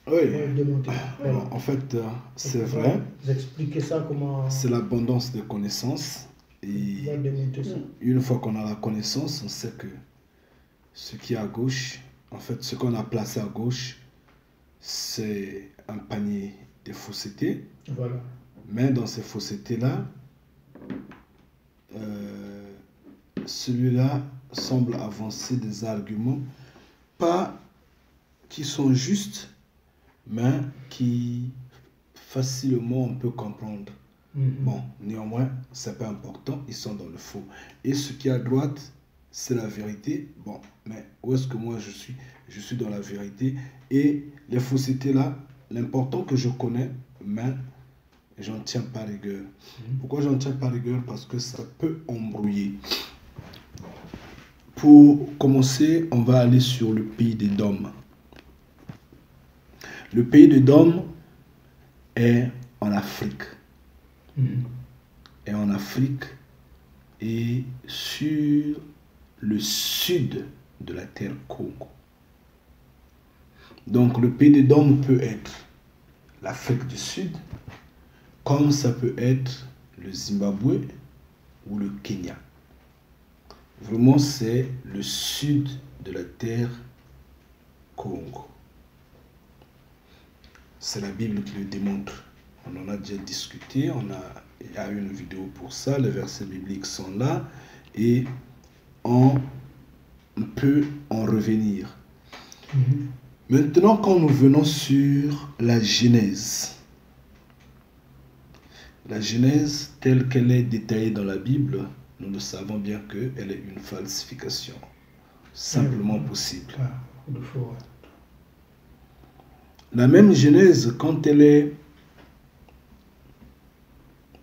Oui, pour le démonter. Voilà. en fait, c'est On va vrai. vous expliquer ça, comment C'est l'abondance de connaissances. on Et va démonter ça. une fois qu'on a la connaissance, on sait que ce qui est à gauche, en fait, ce qu'on a placé à gauche, c'est un panier de fausseté. Voilà. Mais dans ces faussetés-là, euh, celui-là semble avancer des arguments, pas qui sont justes, mais qui facilement on peut comprendre. Bon, néanmoins, c'est pas important, ils sont dans le faux. Et ce qui est à droite, c'est la vérité. Bon, mais où est-ce que moi je suis? Je suis dans la vérité. Et les faussetés là, l'important que je connais, mais j'en tiens pas rigueur. Pourquoi j'en tiens pas rigueur? Parce que ça peut embrouiller. Pour commencer, on va aller sur le pays des Dômes. Le pays des Dômes est en Afrique. Est en Afrique et sur le sud de la terre Congo. Donc le pays des Dômes peut être l'Afrique du Sud, comme ça peut être le Zimbabwe ou le Kenya. Vraiment, c'est le sud de la terre Congo. C'est la Bible qui le démontre. On en a déjà discuté, il y a une vidéo pour ça, les versets bibliques sont là et on peut en revenir. Maintenant, quand nous venons sur la Genèse telle qu'elle est détaillée dans la Bible, nous le savons bien qu'elle est une falsification, simplement possible. La même Genèse, quand elle est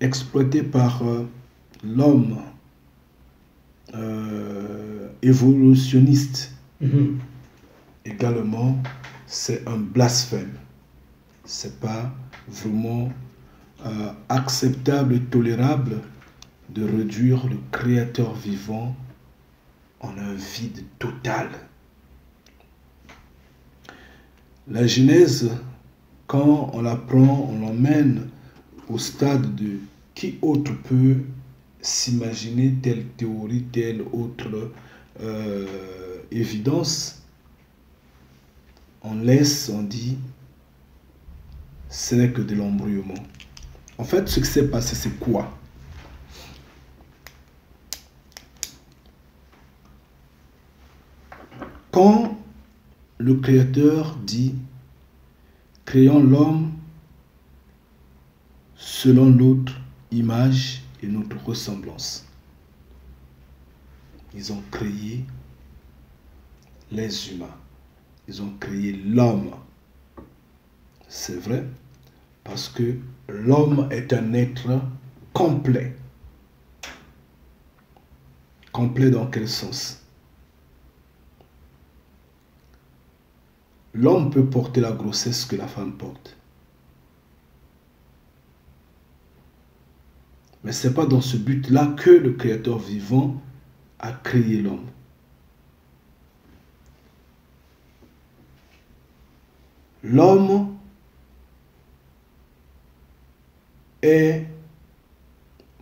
exploitée par l'homme évolutionniste, également, c'est un blasphème. C'est pas vraiment acceptable et tolérable de réduire le Créateur vivant en un vide total. La Genèse, quand on la prend, on l'emmène au stade de qui autre peut s'imaginer telle théorie, telle autre évidence. On laisse, on dit, ce n'est que de l'embrouillement. En fait, ce qui s'est passé, c'est quoi? Quand le Créateur dit « Créons l'homme selon notre image et notre ressemblance », ils ont créé les humains. Ils ont créé l'homme. C'est vrai, parce que l'homme est un être complet. Complet dans quel sens? L'homme peut porter la grossesse que la femme porte. Mais ce n'est pas dans ce but-là que le Créateur vivant a créé l'homme. L'homme est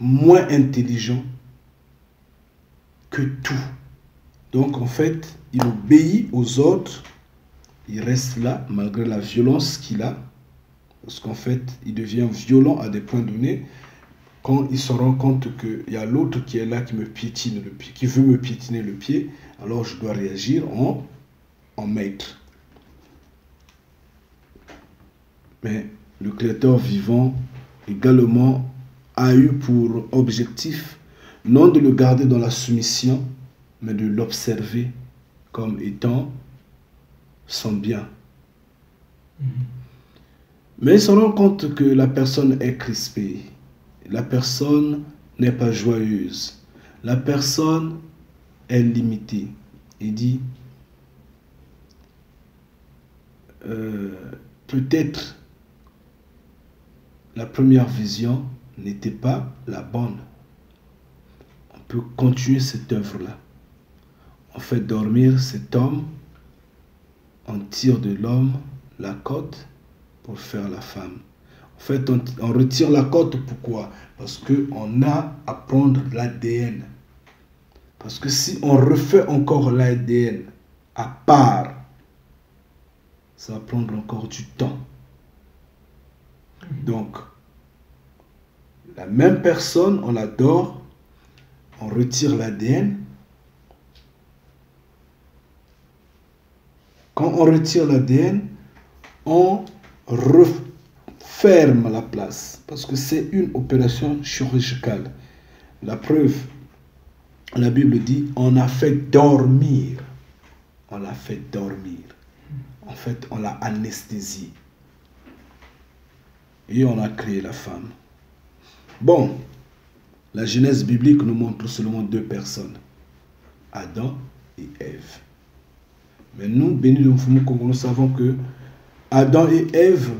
moins intelligent que tout. Donc en fait, il obéit aux autres. Il reste là malgré la violence qu'il a. Parce qu'en fait, il devient violent à des points donnés. Quand il se rend compte qu'il y a l'autre qui est là, qui me piétine le pied, qui veut me piétiner le pied, alors je dois réagir en maître. Mais le Créateur vivant également a eu pour objectif non de le garder dans la soumission, mais de l'observer comme étant son bien. Mais il se rend compte que la personne est crispée, la personne n'est pas joyeuse, la personne est limitée. Il dit, peut-être la première vision n'était pas la bonne. On peut continuer cette œuvre-là. On fait dormir cet homme, on tire de l'homme la côte pour faire la femme. En fait, on retire la côte, pourquoi? Parce qu'on a à prendre l'ADN. Parce que si on refait encore l'ADN à part, ça va prendre encore du temps. Donc, la même personne, on l'adore, on retire l'ADN. Quand on retire l'ADN, on referme la place. Parce que c'est une opération chirurgicale. La preuve, la Bible dit, on a fait dormir. On l'a fait dormir. En fait, on l'a anesthésié. Et on a créé la femme. Bon, la Genèse biblique nous montre seulement 2 personnes. Adam et Ève. Mais nous, bénis de Mfumu Congo, nous savons que Adam et Ève,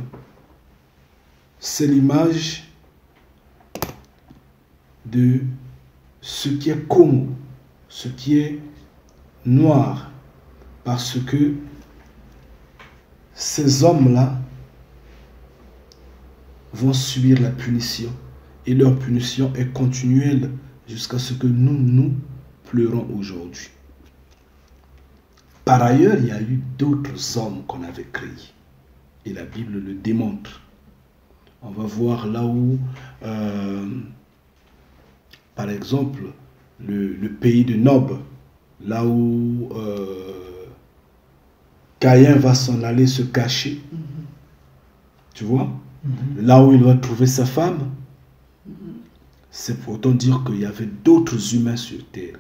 c'est l'image de ce qui est Congo, ce qui est noir. Parce que ces hommes-là vont subir la punition. Et leur punition est continuelle jusqu'à ce que nous pleurons aujourd'hui. Par ailleurs, il y a eu d'autres hommes qu'on avait créés. Et la Bible le démontre. On va voir là où, par exemple, le pays de Nob, là où Caïn va s'en aller se cacher. Tu vois? Là où il va trouver sa femme. C'est pour autant dire qu'il y avait d'autres humains sur terre.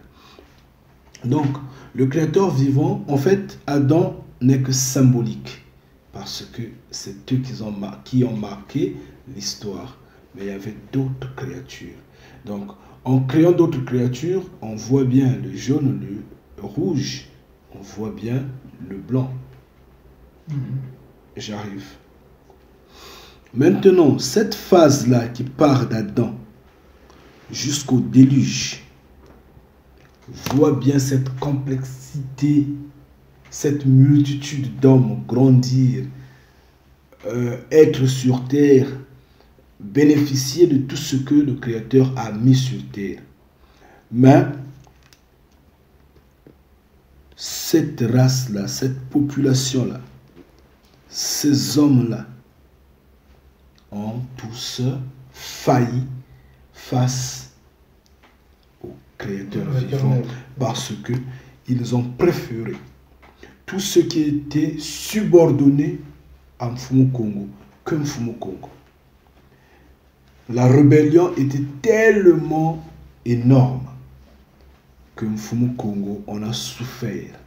Donc, le Créateur vivant, en fait, Adam n'est que symbolique. Parce que c'est eux qui ont marqué l'histoire. Mais il y avait d'autres créatures. Donc, en créant d'autres créatures, on voit bien le jaune, le rouge, on voit bien le blanc. J'arrive. Maintenant, cette phase-là qui part d'Adam jusqu'au déluge, voit bien cette complexité, cette multitude d'hommes grandir, être sur terre, bénéficier de tout ce que le Créateur a mis sur terre. Mais cette race-là, cette population-là, ces hommes-là ont tous failli face au Créateur vivant parce qu'ils ont préféré tout ce qui était subordonné à Mfumu Congo que Mfumu Congo. La rébellion était tellement énorme que Mfumu Congo en a souffert.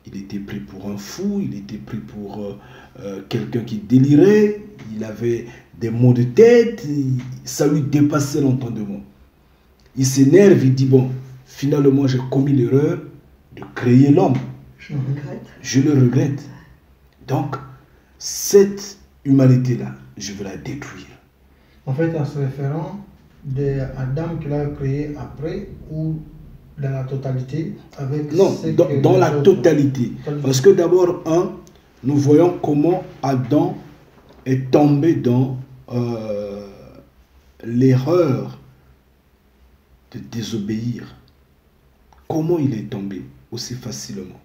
Il était pris pour un fou, il était pris pour quelqu'un qui délirait, il avait des maux de tête, ça lui dépassait l'entendement. Il s'énerve, il dit, bon, finalement j'ai commis l'erreur de créer l'homme. Je le regrette. Donc, cette humanité-là, je veux la détruire. En fait, en se référant d'Adam qu'il a créé après ou dans la totalité avec non, dans la totalité. Parce que d'abord, nous voyons comment Adam est tombé dans l'erreur de désobéir. Comment il est tombé aussi facilement?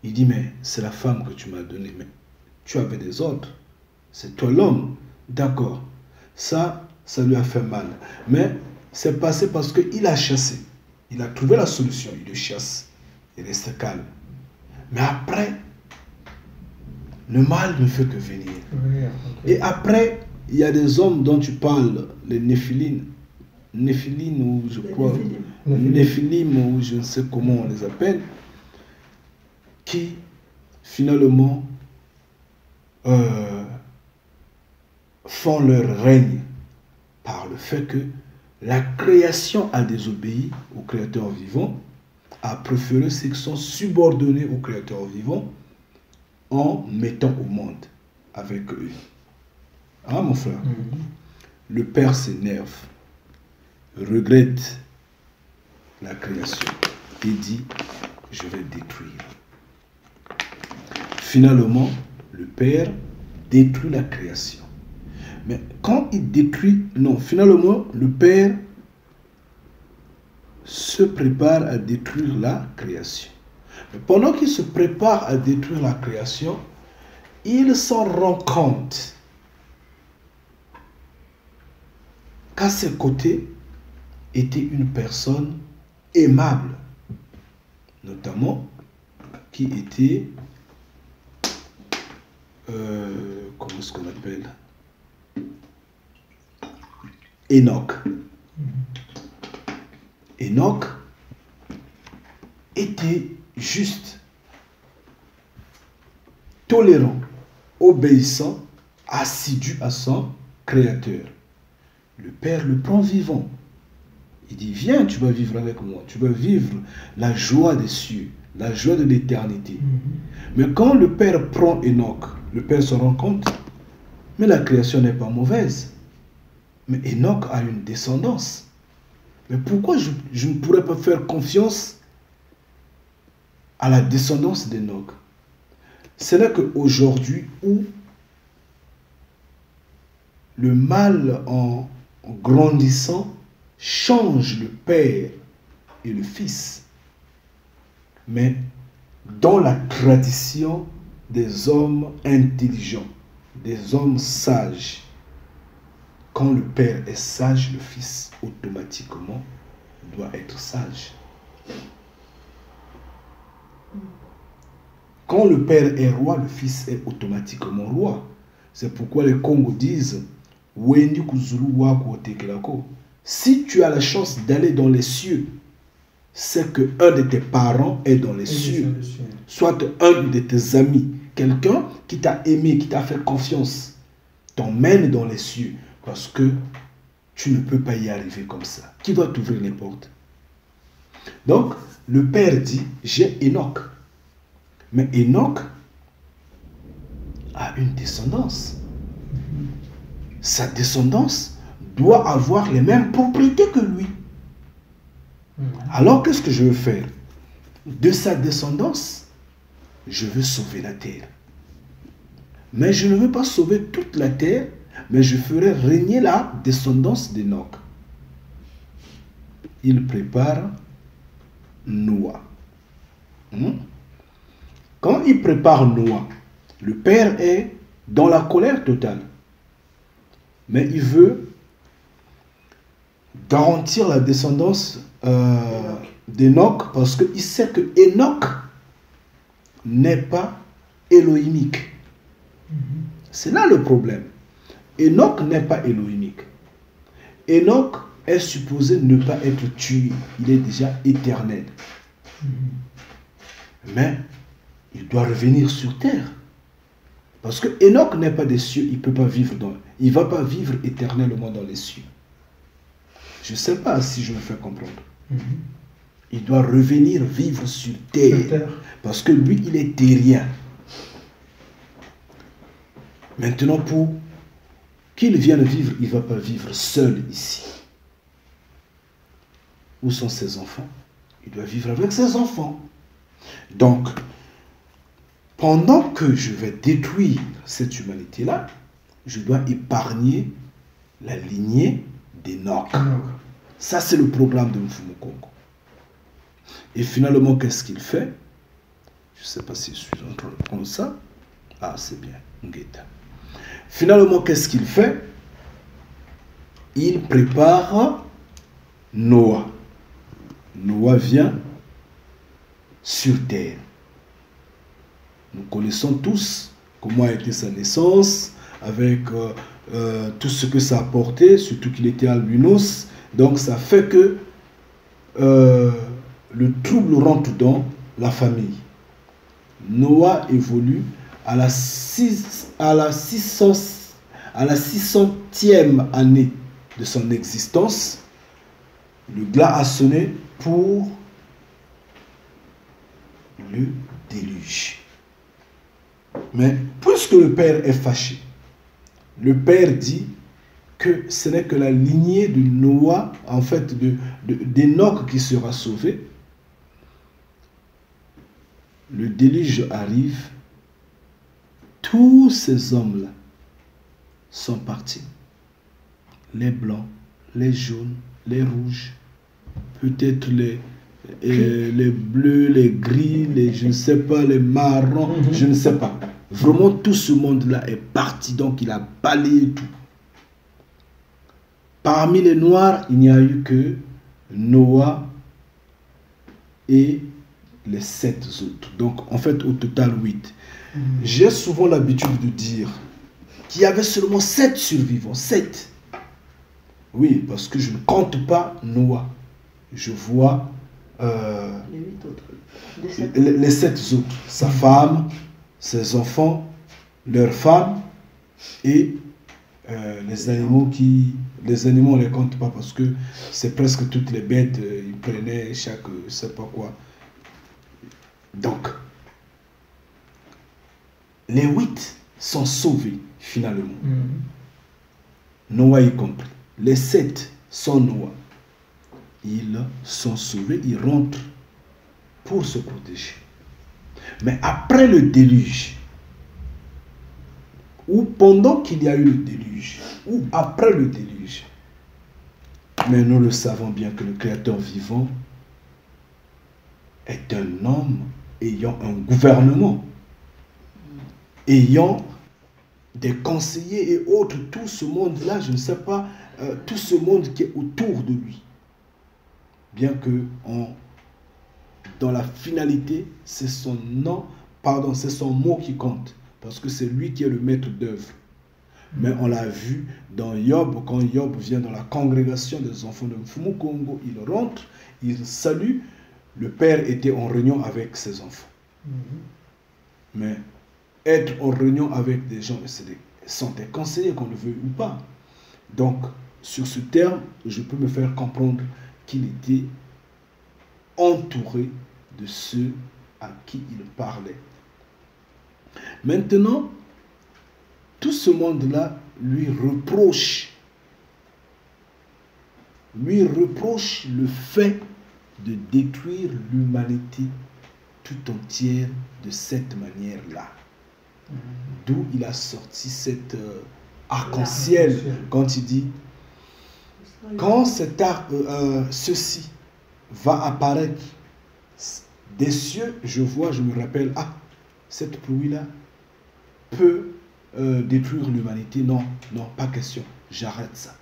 Il dit, mais c'est la femme que tu m'as donnée, mais tu avais des ordres. C'est toi l'homme. D'accord. Ça lui a fait mal. Mais c'est passé parce qu'il a chassé. Il a trouvé la solution. Il le chasse. Il reste calme. Mais après, le mal ne fait que venir. Et après, il y a des hommes dont tu parles, les Néphilim. Néphilim, ou je crois, Néphilim, ou je ne sais comment on les appelle, qui finalement font leur règne par le fait que la création a désobéi au Créateur vivant, a préféré ceux qui sont subordonnés au Créateur vivant en mettant au monde avec eux. Ah mon frère, le Père s'énerve, regrette la création et dit, je vais détruire. finalement, le Père détruit la création. Mais quand il détruit, non, finalement, le Père se prépare à détruire la création. Mais pendant qu'il se prépare à détruire la création, il s'en rend compte qu'à ses côtés était une personne aimable, notamment qui était, comment est-ce qu'on appelle, Enoch. Enoch était juste, tolérant, obéissant, assidu à son Créateur. Le Père le prend vivant. Il dit, viens, tu vas vivre avec moi. Tu vas vivre la joie des cieux, la joie de l'éternité. Mais quand le Père prend Enoch, le Père se rend compte, mais la création n'est pas mauvaise. Mais Enoch a une descendance. Mais pourquoi je ne pourrais pas faire confiance à la descendance d'Enoch? Ce n'est qu'aujourd'hui où le mal en grandissant change le Père et le Fils. Mais dans la tradition des hommes intelligents, des hommes sages, quand le Père est sage, le Fils automatiquement doit être sage. Quand le Père est roi, le Fils est automatiquement roi. C'est pourquoi les Congos disent si tu as la chance d'aller dans les cieux, c'est que un de tes parents est dans les cieux. Soit un de tes amis, quelqu'un qui t'a aimé, qui t'a fait confiance, t'emmène dans les cieux. Parce que tu ne peux pas y arriver comme ça. Qui va t'ouvrir les portes? Donc, le Père dit, j'ai Enoch. Mais Enoch a une descendance. Sa descendance doit avoir les mêmes propriétés que lui. Alors, qu'est-ce que je veux faire? De sa descendance, je veux sauver la terre. Mais je ne veux pas sauver toute la terre, mais je ferai régner la descendance d'Enoch. Il prépare Noah. Quand il prépare Noah, le Père est dans la colère totale. Mais il veut garantir la descendance d'Enoch parce qu'il sait que Enoch n'est pas élohimique. C'est là le problème. Enoch n'est pas élohimique. Enoch est supposé ne pas être tué. Il est déjà éternel. Mais il doit revenir sur terre. Parce que Enoch n'est pas des cieux. Il ne va pas vivre éternellement dans les cieux. Je ne sais pas si je me fais comprendre. Il doit revenir vivre sur terre. Parce que lui, il est terrien. Maintenant, pour qu'il vienne vivre, il ne va pas vivre seul ici. Où sont ses enfants? Il doit vivre avec ses enfants. Donc, pendant que je vais détruire cette humanité-là, je dois épargner la lignée d'Enoch. Ça, c'est le programme de Mfumu Kongo. Et finalement, qu'est-ce qu'il fait? Je ne sais pas si je suis en train de prendre ça. Ah, c'est bien. Ngeta. Finalement, qu'est-ce qu'il fait? Il prépare Noah. Noah vient sur terre. Nous connaissons tous comment a été sa naissance, avec tout ce que ça a apporté, surtout qu'il était albinos. Donc ça fait que le trouble rentre dans la famille. Noah évolue à la 600e année de son existence. Le glas a sonné pour le déluge. Mais puisque le Père est fâché, le Père dit que ce n'est que la lignée de Noah, en fait d'Enoch qui sera sauvée. Le déluge arrive tous ces hommes-là sont partis. Les blancs, les jaunes, les rouges, peut-être les bleus, les gris, les je ne sais pas, les marrons, je ne sais pas. Vraiment, tout ce monde-là est parti, donc il a balayé tout. Parmi les noirs, il n'y a eu que Noah et les 7 autres. Donc, en fait, au total, 8. J'ai souvent l'habitude de dire qu'il y avait seulement 7 survivants. 7. Oui, parce que je ne compte pas Noah. Je vois les 7 autres. Sa femme, ses enfants, leurs femmes et les animaux Les animaux, on ne les compte pas parce que c'est presque toutes les bêtes. Ils prenaient chaque, je ne sais pas quoi. Donc, les 8 sont sauvés finalement. Noah y compris. Les 7 sont Noah. Ils sont sauvés, ils rentrent pour se protéger. Mais après le déluge, ou pendant qu'il y a eu le déluge, ou après le déluge, mais nous le savons bien que le Créateur vivant est un homme ayant un gouvernement, ayant des conseillers et autres, tout ce monde-là, je ne sais pas, tout ce monde qui est autour de lui. Bien que dans la finalité, c'est son nom, pardon, c'est son mot qui compte, parce que c'est lui qui est le maître d'œuvre. Mais on l'a vu dans Yob, quand Yob vient dans la congrégation des enfants de Mfumu Kongo, il rentre, il salue, le père était en réunion avec ses enfants. Mais être en réunion avec des gens, sont des conseillers, qu'on le veuille ou pas. Donc, sur ce terme, je peux me faire comprendre qu'il était entouré de ceux à qui il parlait. Maintenant, tout ce monde-là lui reproche le fait de détruire l'humanité tout entière de cette manière-là. D'où il a sorti cette arc-en-ciel quand il dit quand ceci va apparaître des cieux, je me rappelle, cette pluie-là peut détruire l'humanité. Non, pas question, j'arrête ça.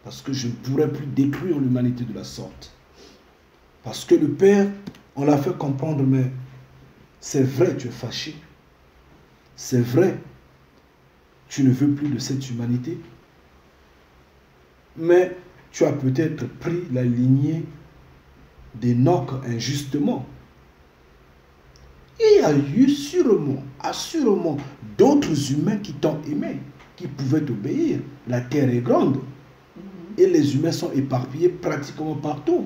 Parce que je ne pourrais plus détruire l'humanité de la sorte. Parce que le Père, on l'a fait comprendre, mais c'est vrai, tu es fâché. C'est vrai, tu ne veux plus de cette humanité. Mais tu as peut-être pris la lignée d'Enoch injustement. Il y a eu assurément d'autres humains qui t'ont aimé, qui pouvaient t'obéir. La terre est grande. Et les humains sont éparpillés pratiquement partout.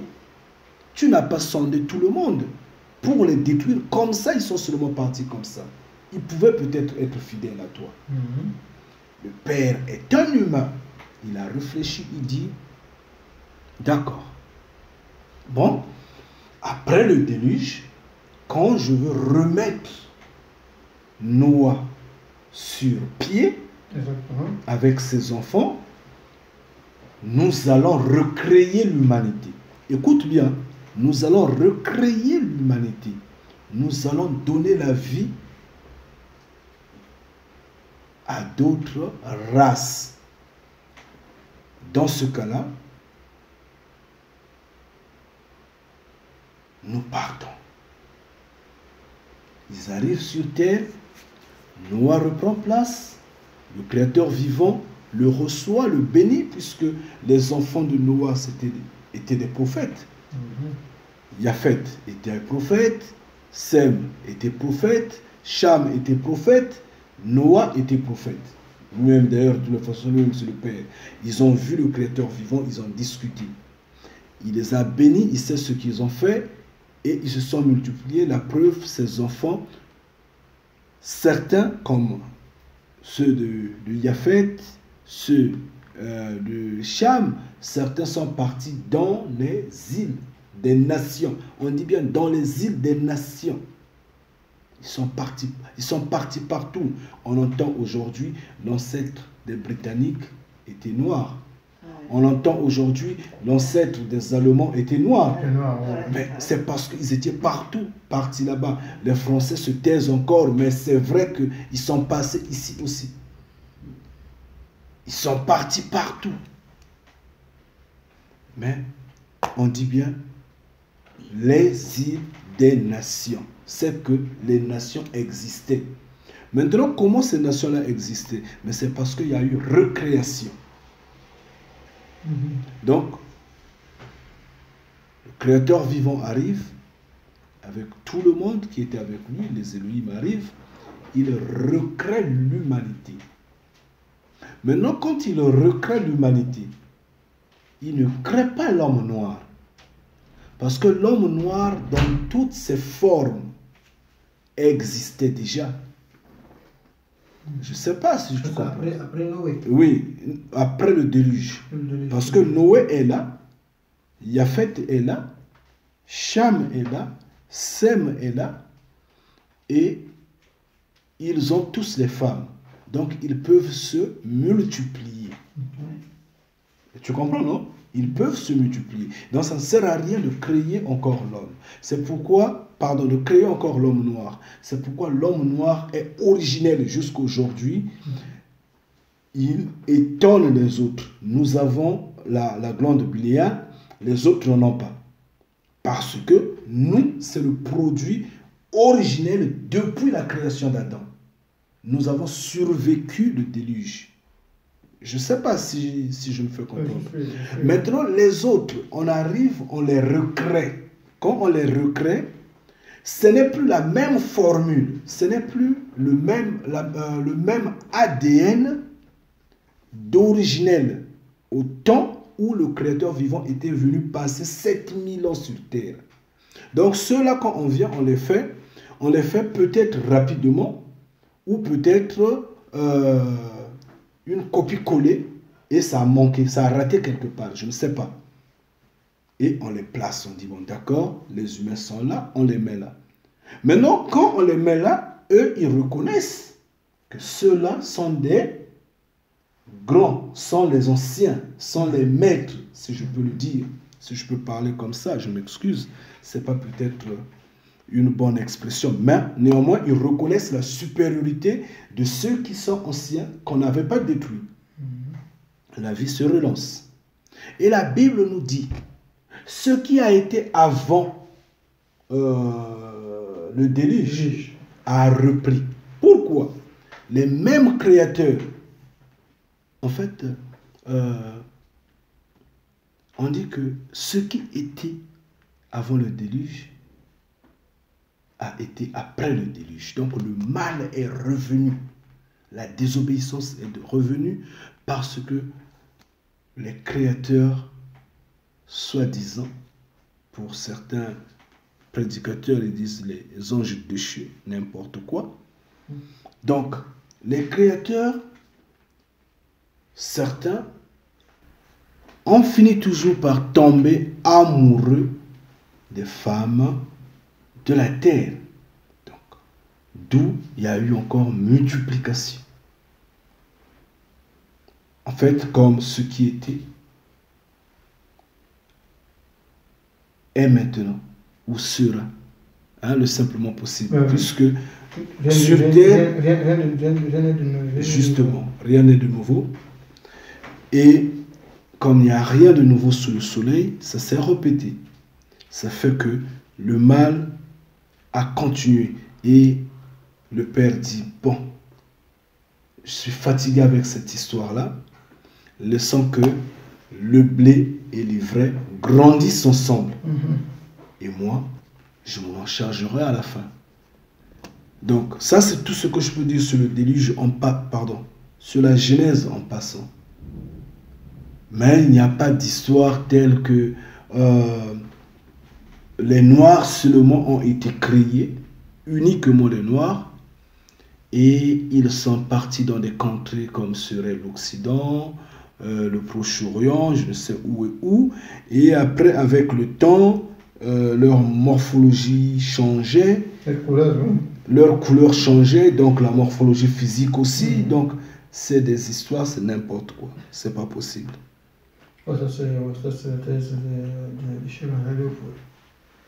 Tu n'as pas sondé tout le monde pour les détruire comme ça. Ils sont seulement partis comme ça. Ils pouvaient peut-être être fidèles à toi. Le Père est un humain. Il a réfléchi, il dit, d'accord. Bon, après le déluge, quand je veux remettre Noah sur pied, avec ses enfants, nous allons recréer l'humanité. Écoute bien, nous allons recréer l'humanité. Nous allons donner la vie à d'autres races. Dans ce cas-là, nous partons. Ils arrivent sur terre, Noah reprend place, le Créateur vivant le reçoit, le bénit, puisque les enfants de Noah étaient des prophètes. Japheth était un prophète, Sem était prophète, Cham était prophète, Noah était prophète. Nous-mêmes d'ailleurs, de toute façon, nous-mêmes c'est le Père. Ils ont vu le Créateur vivant, ils ont discuté. Il les a bénis, il sait ce qu'ils ont fait, et ils se sont multipliés. La preuve, ces enfants, certains comme ceux de Japheth, ceux de Cham, certains sont partis dans les îles des nations. On dit bien dans les îles des nations. Ils sont partis partout. On entend aujourd'hui l'ancêtre des Britanniques était noir. On entend aujourd'hui l'ancêtre des Allemands était noir. Mais c'est parce qu'ils étaient partout, partis là-bas. Les Français se taisent encore, mais c'est vrai qu'ils sont passés ici aussi. Ils sont partis partout. Mais on dit bien les îles des nations. C'est que les nations existaient. Maintenant, comment ces nations-là existaient? Mais c'est parce qu'il y a eu recréation. Donc, le Créateur vivant arrive avec tout le monde qui était avec lui, les Elohim arrivent, il recrée l'humanité. Maintenant, quand il recrée l'humanité, il ne crée pas l'homme noir. Parce que l'homme noir, dans toutes ses formes, existait déjà. Je ne sais pas si je comprends. Après Noé. Oui, après le déluge. Parce que Noé est là, Japheth est là, Cham est là, Sem est là, et ils ont tous les femmes. Donc, ils peuvent se multiplier. Tu comprends, non? Ils peuvent se multiplier. Donc, ça ne sert à rien de créer encore l'homme. C'est pourquoi, de créer encore l'homme noir. C'est pourquoi l'homme noir est originel jusqu'à aujourd'hui. Il étonne les autres. Nous avons la glande biliaire, les autres n'en ont pas. Parce que nous, c'est le produit originel depuis la création d'Adam. Nous avons survécu le déluge. Je ne sais pas si je me fais comprendre. Maintenant, les autres, on arrive, on les recrée. Quand on les recrée, ce n'est plus la même formule, ce n'est plus le même ADN d'originel au temps où le Créateur vivant était venu passer 7000 ans sur Terre. Donc ceux-là, quand on vient, on les fait peut-être rapidement ou peut-être une copie-collée et ça a manqué, ça a raté quelque part, je ne sais pas. Et on les place, on dit, bon d'accord, les humains sont là, on les met là. Maintenant, quand on les met là, eux, ils reconnaissent que ceux-là sont des grands, sont les anciens, sont les maîtres, si je peux le dire. Si je peux parler comme ça, je m'excuse, ce n'est pas peut-être une bonne expression, mais néanmoins, ils reconnaissent la supériorité de ceux qui sont anciens, qu'on n'avait pas détruits. La vie se relance. Et la Bible nous dit, ce qui a été avant le déluge a repris. Pourquoi? Les mêmes créateurs, en fait, on dit que ce qui était avant le déluge a été après le déluge. Donc le mal est revenu. La désobéissance est revenue parce que les créateurs, soi-disant, pour certains prédicateurs, ils disent les anges déchus, n'importe quoi. Donc, les créateurs, certains, ont fini toujours par tomber amoureux des femmes de la terre. Donc, d'où il y a eu encore multiplication. En fait, comme ce qui était est maintenant ou sera, le simplement possible, puisque sur terre, justement, rien n'est de nouveau, et comme il n'y a rien de nouveau sous le soleil, ça s'est répété. Ça fait que le mal a continué, et le Père dit, bon, je suis fatigué avec cette histoire-là, laissons que le blé et l'ivraie grandissent ensemble. Et moi, je m'en chargerai à la fin. Donc, ça, c'est tout ce que je peux dire sur le déluge, sur la Genèse en passant. Mais il n'y a pas d'histoire telle que les Noirs seulement ont été créés, uniquement les Noirs, et ils sont partis dans des contrées comme serait l'Occident, le Proche-Orient, je ne sais où et où, et après, avec le temps, leur morphologie changeait. leur couleur changeait, donc la morphologie physique aussi. Donc, c'est des histoires, c'est n'importe quoi. C'est pas possible. Ouais, ça, c'est du Cheikh Anta Diop.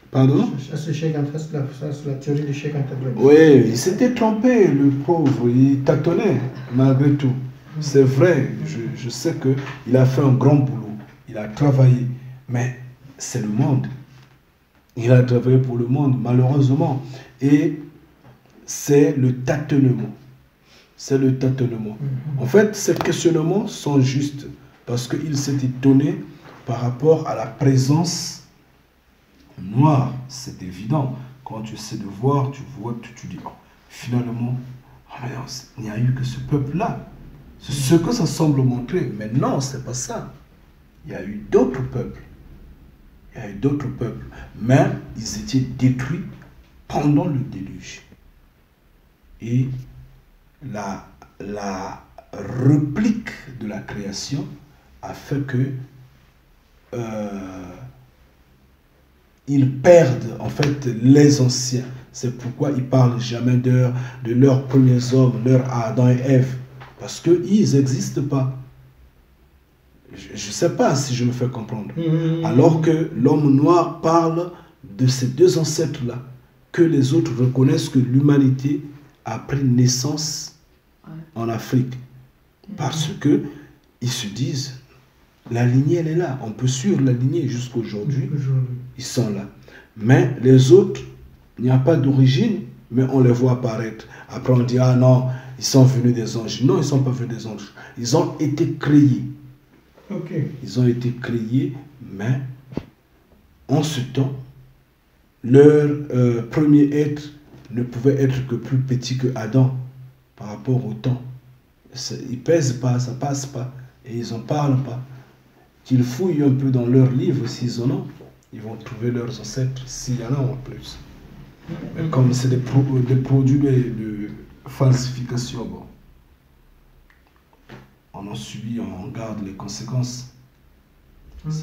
Pardon? Ça, c'est Cheikh Anta, c'est la théorie du Cheikh Anta Diop. Oui, il s'était trompé, le pauvre. Il tâtonnait, malgré tout. C'est vrai, je sais qu'il a fait un grand boulot. Il a travaillé. Mais c'est le monde. Il a travaillé pour le monde, malheureusement. Et c'est le tâtonnement. C'est le tâtonnement. En fait, ces questionnements sont justes parce qu'il s'est étonné par rapport à la présence noire. C'est évident. Quand tu essaies de voir, tu vois, tu dis, oh, finalement, oh, mais non, il n'y a eu que ce peuple-là. C'est ce que ça semble montrer. Mais non, c'est pas ça. Il y a eu d'autres peuples. Il y a eu d'autres peuples. Mais ils étaient détruits pendant le déluge. Et la réplique de la création a fait que ils perdent en fait les anciens. C'est pourquoi ils ne parlent jamais de leurs premiers hommes, leurs Adam et Ève. Parce qu'ils n'existent pas. Je ne sais pas si je me fais comprendre. Alors que l'homme noir parle de ces deux ancêtres-là, que les autres reconnaissent que l'humanité a pris naissance en Afrique. Parce que ils se disent, la lignée, elle est là. On peut suivre la lignée jusqu'à aujourd'hui. Ils sont là. Mais les autres, il n'y a pas d'origine, mais on les voit apparaître. Après, on dit, ah non, ils sont venus des anges. Non, ils ne sont pas venus des anges. Ils ont été créés. Ils ont été créés, mais en ce temps, leur premier être ne pouvait être que plus petit que Adam par rapport au temps. Ils ne pèsent pas, ça ne passe pas, et ils n'en parlent pas. Qu'ils fouillent un peu dans leurs livres, s'ils en ont, ils vont trouver leurs ancêtres, s'il y en a en plus. Mais comme c'est des produits de falsification, bon, on en subit, on garde les conséquences. Mais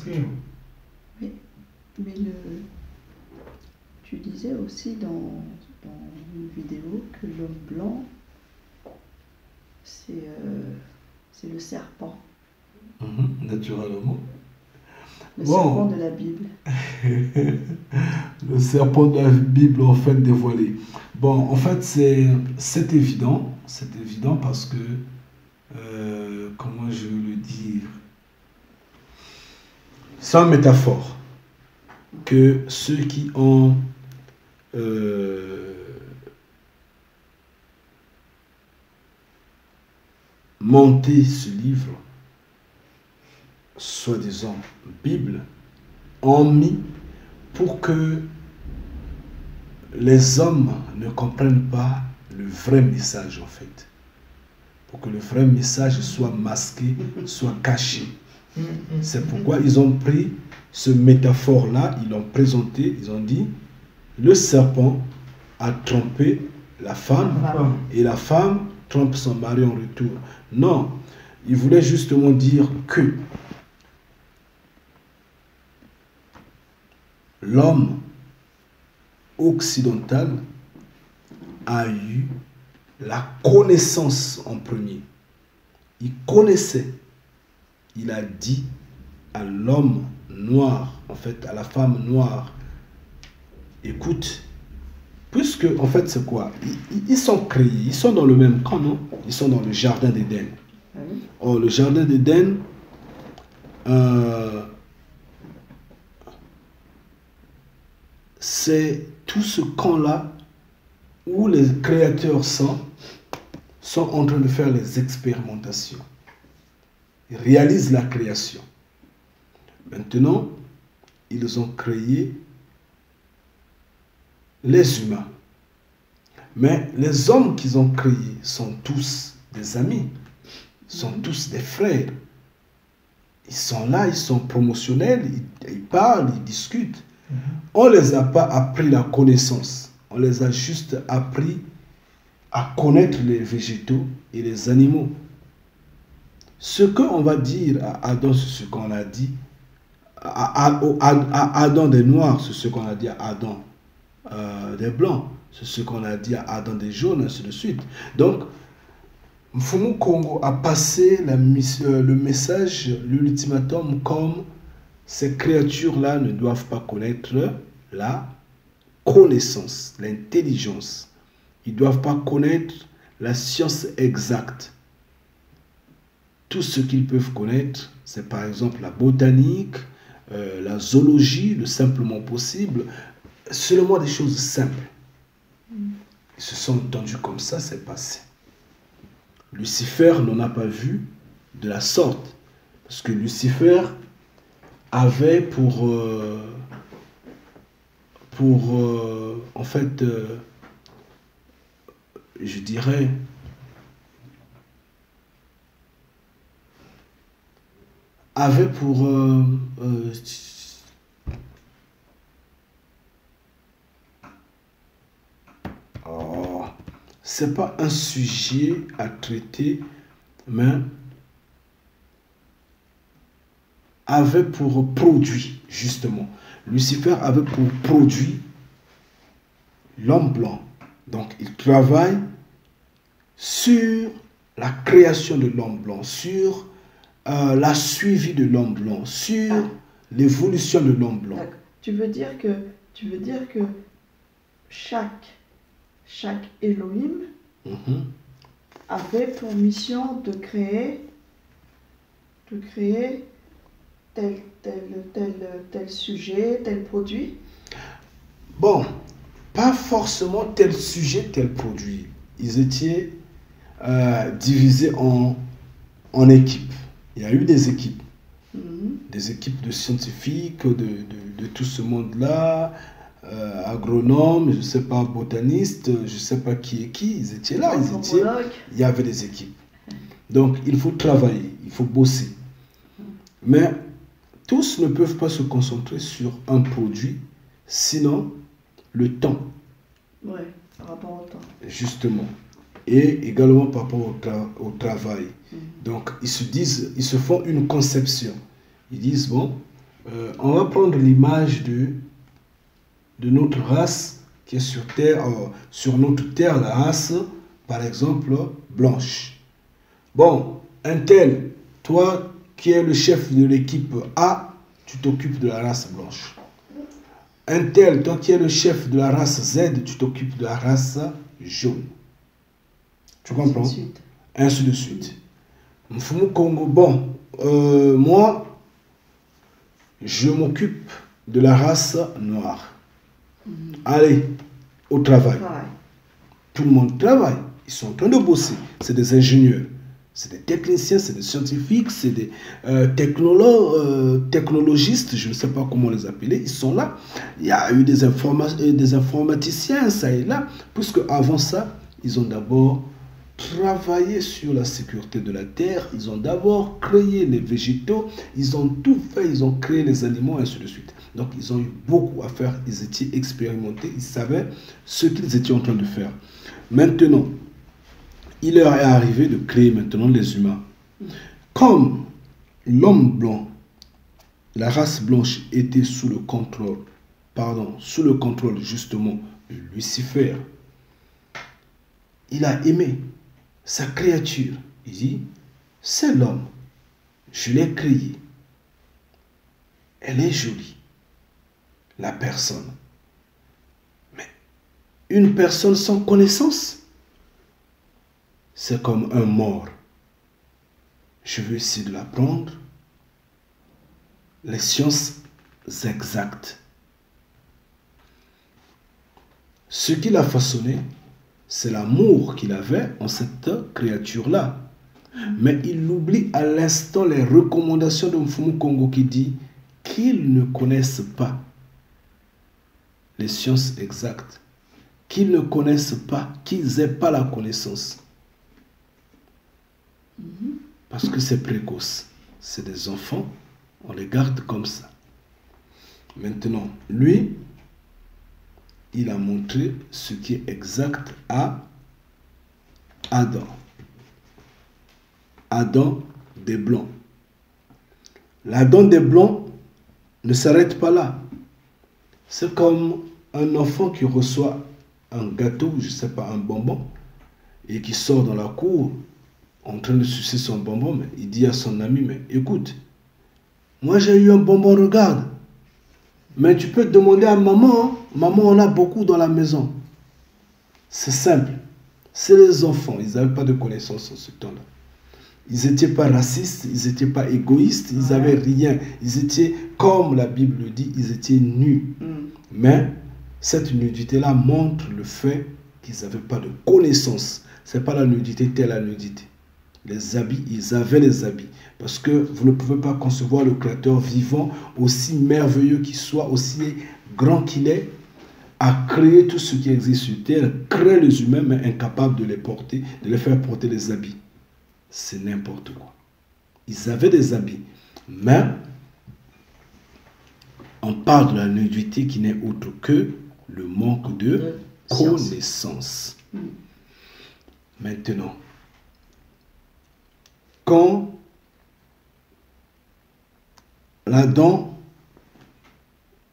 tu disais aussi dans une vidéo que l'homme blanc, c'est le serpent. Naturellement. Le serpent de la Bible. Le serpent de la Bible, en fait, dévoilé. Bon, en fait, c'est évident. C'est évident parce que, comment je veux le dire, c'est une métaphore que ceux qui ont monté ce livre, soi-disant Bible, ont mis pour que les hommes ne comprennent pas le vrai message en fait. Pour que le vrai message soit masqué, soit caché. C'est pourquoi ils ont pris ce métaphore-là, ils l'ont présenté, ils ont dit, le serpent a trompé la femme et la femme trompe son mari en retour. Non, ils voulaient justement dire que l'homme occidental a eu la connaissance en premier. Il connaissait. Il a dit à l'homme noir, en fait, à la femme noire, écoute, puisque, en fait, c'est quoi? Ils sont créés, ils sont dans le même camp, non? Ils sont dans le jardin d'Éden. Or, le jardin d'Éden, c'est tout ce camp-là où les créateurs sont en train de faire les expérimentations. Ils réalisent la création. Maintenant, ils ont créé les humains. Mais les hommes qu'ils ont créés sont tous des amis, sont tous des frères. Ils sont là, ils sont promotionnels, ils parlent, ils discutent. On ne les a pas appris la connaissance. On les a juste appris à connaître les végétaux et les animaux. Ce qu'on va dire à Adam, c'est ce qu'on a dit. À Adam des Noirs, c'est ce qu'on a dit à Adam des Blancs. C'est ce qu'on a dit à Adam des jaunes, ainsi de suite. Donc, Mfumu Kongo a passé le message, l'ultimatum, comme ces créatures-là ne doivent pas connaître la connaissance, l'intelligence. Ils ne doivent pas connaître la science exacte. Tout ce qu'ils peuvent connaître, c'est par exemple la botanique, la zoologie, le simplement possible, seulement des choses simples. Ils se sont entendus comme ça, c'est passé. Lucifer n'en a pas vu de la sorte, parce que Lucifer avait en fait, je dirais, avait pour c'est pas un sujet à traiter, mais avait pour produit, justement. Lucifer avait pour produit l'homme blanc. Donc, il travaille sur la création de l'homme blanc, sur la suivi de l'homme blanc, sur l'évolution de l'homme blanc. Tu veux dire que chaque Elohim avait pour mission de créer tel sujet, tel produit? Bon, pas forcément tel sujet, tel produit. Ils étaient divisés en équipes. Il y a eu des équipes. Des équipes de scientifiques, de tout ce monde-là, agronomes, je ne sais pas, botanistes, je ne sais pas qui est qui, ils étaient là, il y avait des équipes. Donc, il faut travailler, il faut bosser. Mais tous ne peuvent pas se concentrer sur un produit, sinon le temps. Oui, par rapport au temps. Justement. Et également par rapport au travail. Donc, ils se font une conception. Ils disent, bon, on va prendre l'image de notre race qui est sur Terre, sur notre Terre, la race, par exemple, blanche. Bon, un tel, toi qui es le chef de l'équipe A, tu t'occupes de la race blanche. Un tel, toi qui es le chef de la race Z, tu t'occupes de la race jaune. Tu comprends? Ainsi de suite. Mfumu Kongo, bon, moi, je m'occupe de la race noire. Allez, au travail. Tout le monde travaille. Ils sont en train de bosser. C'est des ingénieurs, c'est des techniciens, c'est des scientifiques, c'est des technologistes, je ne sais pas comment les appeler. Ils sont là. Il y a eu des informaticiens, ça et là, puisque avant ça, ils ont d'abord travaillé sur la sécurité de la terre, ils ont d'abord créé les végétaux, ils ont tout fait, ils ont créé les animaux, ainsi de suite. Donc, ils ont eu beaucoup à faire, ils étaient expérimentés, ils savaient ce qu'ils étaient en train de faire. Maintenant, il leur est arrivé de créer maintenant les humains. Comme l'homme blanc, la race blanche était sous le contrôle justement de Lucifer, il a aimé sa créature. Il dit, c'est l'homme, je l'ai créé. Elle est jolie, la personne. Mais une personne sans connaissance, c'est comme un mort. Je veux essayer de l'apprendre, les sciences exactes. Ce qu'il a façonné, c'est l'amour qu'il avait en cette créature-là. Mais il oublie à l'instant les recommandations de Mfumu Kongo qui dit qu'ils ne connaissent pas les sciences exactes, qu'ils ne connaissent pas, qu'ils n'aient pas la connaissance. Parce que c'est précoce. C'est des enfants, on les garde comme ça. Maintenant, lui, il a montré ce qui est exact à Adam. Adam des Blancs. L'Adam des Blancs ne s'arrête pas là. C'est comme un enfant qui reçoit un gâteau, je ne sais pas, un bonbon, et qui sort dans la cour en train de sucer son bonbon, mais il dit à son ami, mais écoute, moi j'ai eu un bonbon, regarde. Mais tu peux demander à maman, hein. Maman, on a beaucoup dans la maison. C'est simple. C'est les enfants, ils n'avaient pas de connaissances en ce temps-là. Ils n'étaient pas racistes, ils n'étaient pas égoïstes, ils n'avaient rien. Ils étaient, comme la Bible le dit, ils étaient nus. Mais cette nudité-là montre le fait qu'ils n'avaient pas de connaissances. Ce n'est pas la nudité telle la nudité. Les habits, ils avaient les habits. Parce que vous ne pouvez pas concevoir le Créateur vivant, aussi merveilleux qu'il soit, aussi grand qu'il est, à créer tout ce qui existe sur terre, créer les humains, mais incapables de les porter, de les faire porter les habits. C'est n'importe quoi. Ils avaient des habits, mais on parle de la nudité qui n'est autre que le manque de connaissance. Maintenant, quand l'Adam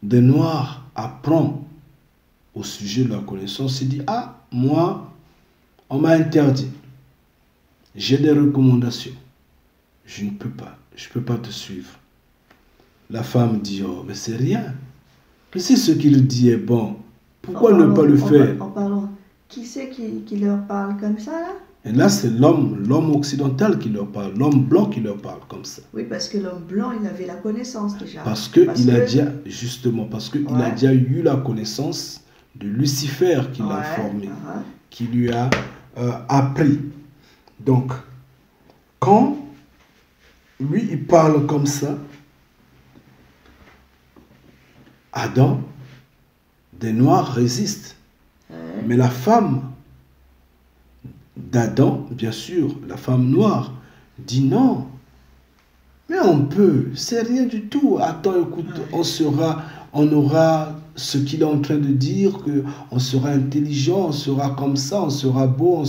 des Noirs apprend au sujet de la connaissance, il dit, ah, moi, on m'a interdit. J'ai des recommandations. Je ne peux pas. Je ne peux pas te suivre. La femme dit, oh, mais c'est rien. Mais si ce qu'il dit est bon, pourquoi ne pas le faire? En parlant, qui c'est qui leur parle comme ça, là? Et là, c'est l'homme occidental qui leur parle, l'homme blanc qui leur parle comme ça. Oui, parce que l'homme blanc, il avait la connaissance déjà. Parce qu'il a déjà, justement, parce qu'il a déjà eu la connaissance de Lucifer qui l'a formé, qui lui a appris. Donc, quand lui, il parle comme ça, Adam, des Noirs résistent. Mais la femme d'Adam, bien sûr, la femme noire, dit non. Mais on peut, c'est rien du tout. Attends, écoute, on aura ce qu'il est en train de dire, qu'on sera intelligent, on sera comme ça, on sera beau,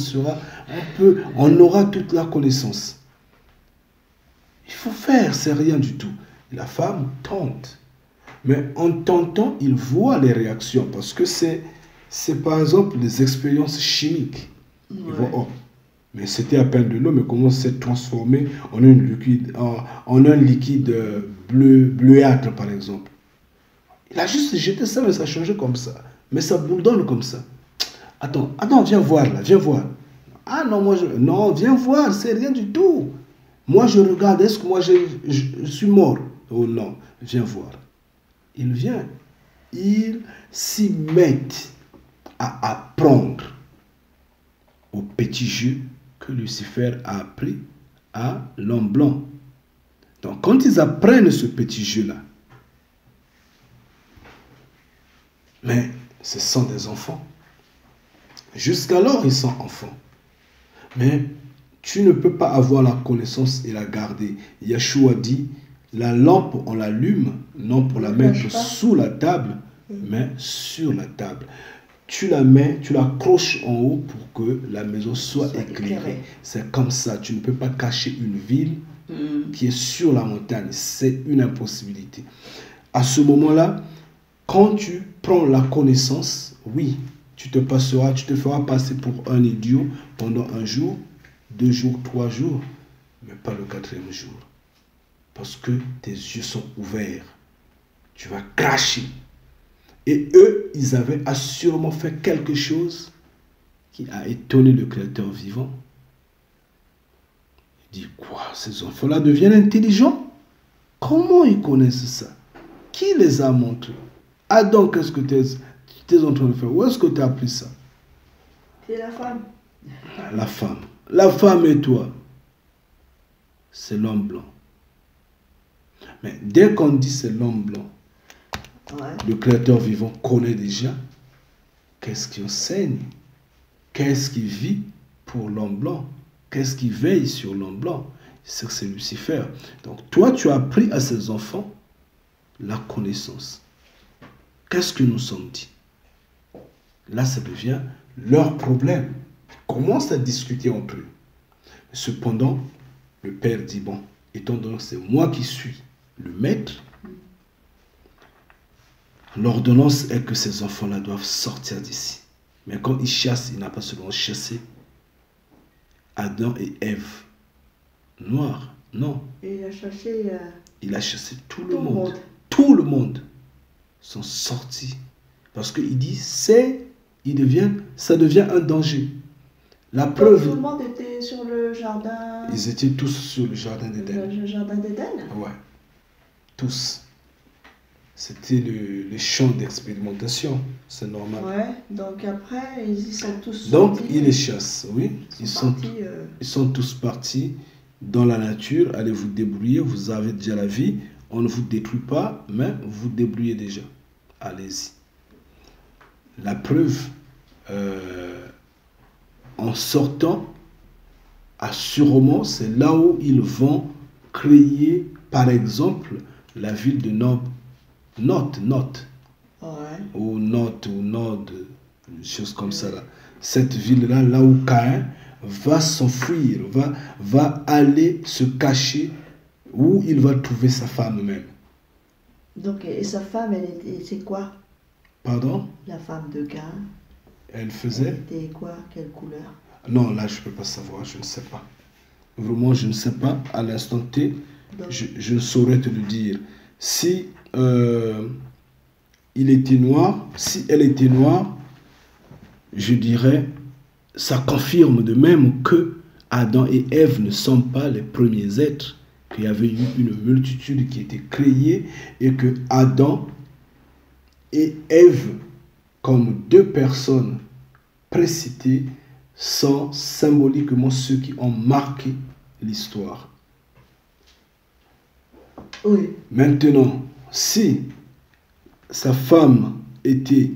on aura toute la connaissance. Il faut faire, c'est rien du tout. Et la femme tente. Mais en tentant, il voit les réactions, parce que c'est par exemple les expériences chimiques. Ils voient, oh, mais c'était à peine de l'eau, mais comment c'est transformé en un liquide bleuâtre, par exemple. Il a juste jeté ça, mais ça a changé comme ça. Mais ça bourdonne comme ça. Attends, viens voir là, viens voir. Ah non, non, viens voir, c'est rien du tout. Moi, je regarde, est-ce que moi, je suis mort? Oh non, viens voir. Il vient. Il s'y met à apprendre au petit jeu que Lucifer a appris à l'homme blanc. Donc, quand ils apprennent ce petit jeu-là, mais ce sont des enfants. Jusqu'alors, ils sont enfants. Mais tu ne peux pas avoir la connaissance et la garder. Yeshua dit, la lampe, on l'allume, non pour la mettre sous la table, mais sur la table. Tu la mets, tu l'accroches en haut pour que la maison soit éclairée. C'est comme ça. Tu ne peux pas cacher une ville qui est sur la montagne. C'est une impossibilité. À ce moment-là, quand tu prends la connaissance, oui, tu te feras passer pour un idiot pendant 1 jour, 2 jours, 3 jours, mais pas le 4e jour. Parce que tes yeux sont ouverts. Tu vas cracher. Et eux, ils avaient assurément fait quelque chose qui a étonné le Créateur vivant. Il dit, quoi, ces enfants-là deviennent intelligents? Comment ils connaissent ça? Qui les a montrés? Adam, qu'est-ce que tu es en train de faire? Où est-ce que tu as appris ça? C'est la femme. La femme. La femme et toi, c'est l'homme blanc. Mais dès qu'on dit c'est l'homme blanc, le Créateur vivant connaît déjà qu'est-ce qui enseigne, qu'est-ce qui vit pour l'homme blanc, qu'est-ce qui veille sur l'homme blanc. C'est Lucifer. Donc toi, tu as appris à ces enfants la connaissance. Qu'est-ce que nous sommes dit? Là, ça devient leur problème. Ils commencent à discuter entre eux. Cependant, le père dit, bon, étant donné que c'est moi qui suis le maître, l'ordonnance est que ces enfants-là doivent sortir d'ici. Mais quand il chasse, il n'a pas seulement chassé Adam et Ève noirs. Non. Et il a cherché Il a chassé tout le tout le monde. monde. Tout le monde sont sortis. Parce qu'il dit, ça devient un danger. La Donc, preuve, tout le monde était sur le jardin. ils étaient tous sur le jardin d'Éden. Le jardin d'Éden. Ouais, tous. C'était le champ d'expérimentation, c'est normal. Ouais, donc après, ils y sont tous Donc, sortis. il les chasse, oui. Ils sont partis, Ils sont tous partis dans la nature. Allez vous débrouiller, vous avez déjà la vie. On ne vous détruit pas, mais vous débrouillez déjà. Allez-y. La preuve, en sortant, assurément, c'est là où ils vont créer, par exemple, la ville de Nob. Note, ouais. ou Nod, une chose comme ça là. Cette ville-là, là où Caïn va s'enfuir, va aller se cacher, où il va trouver sa femme même. Donc, et sa femme, c'est quoi? Pardon? La femme de Caïn, Elle elle faisait? était quoi? Quelle couleur? Non, là, je ne peux pas savoir, je ne sais pas. Vraiment, je ne sais pas. À l'instant T, Donc, je ne saurais te le dire. Si il était noir, si elle était noire, je dirais, ça confirme de même que Adam et Ève ne sont pas les premiers êtres, qu'il y avait eu une multitude qui était créée et que Adam et Ève, comme deux personnes précitées, sont symboliquement ceux qui ont marqué l'histoire. oui. Maintenant, si sa femme était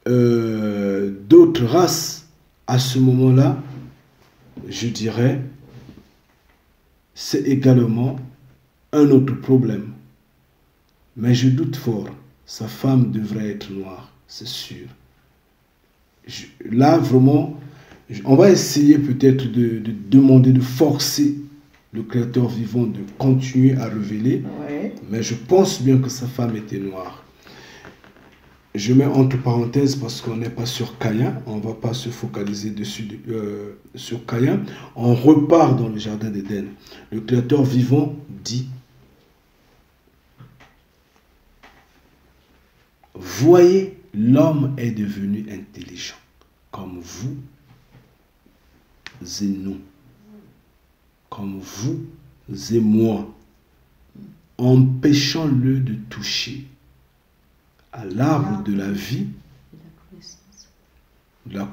d'autres races, à ce moment-là, je dirais, c'est également un autre problème. Mais je doute fort, sa femme devrait être noire, c'est sûr. Là, vraiment, on va essayer peut-être de demander, de forcer le Créateur vivant de continuer à révéler, Ouais. mais je pense bien que sa femme était noire. Je mets entre parenthèses parce qu'on n'est pas sur Caïn, on ne va pas se focaliser dessus sur Caïn. On repart dans le jardin d'Éden. Le Créateur vivant dit, voyez, l'homme est devenu intelligent, comme vous et nous, comme vous et moi, empêchons-le de toucher à l'arbre de la vie,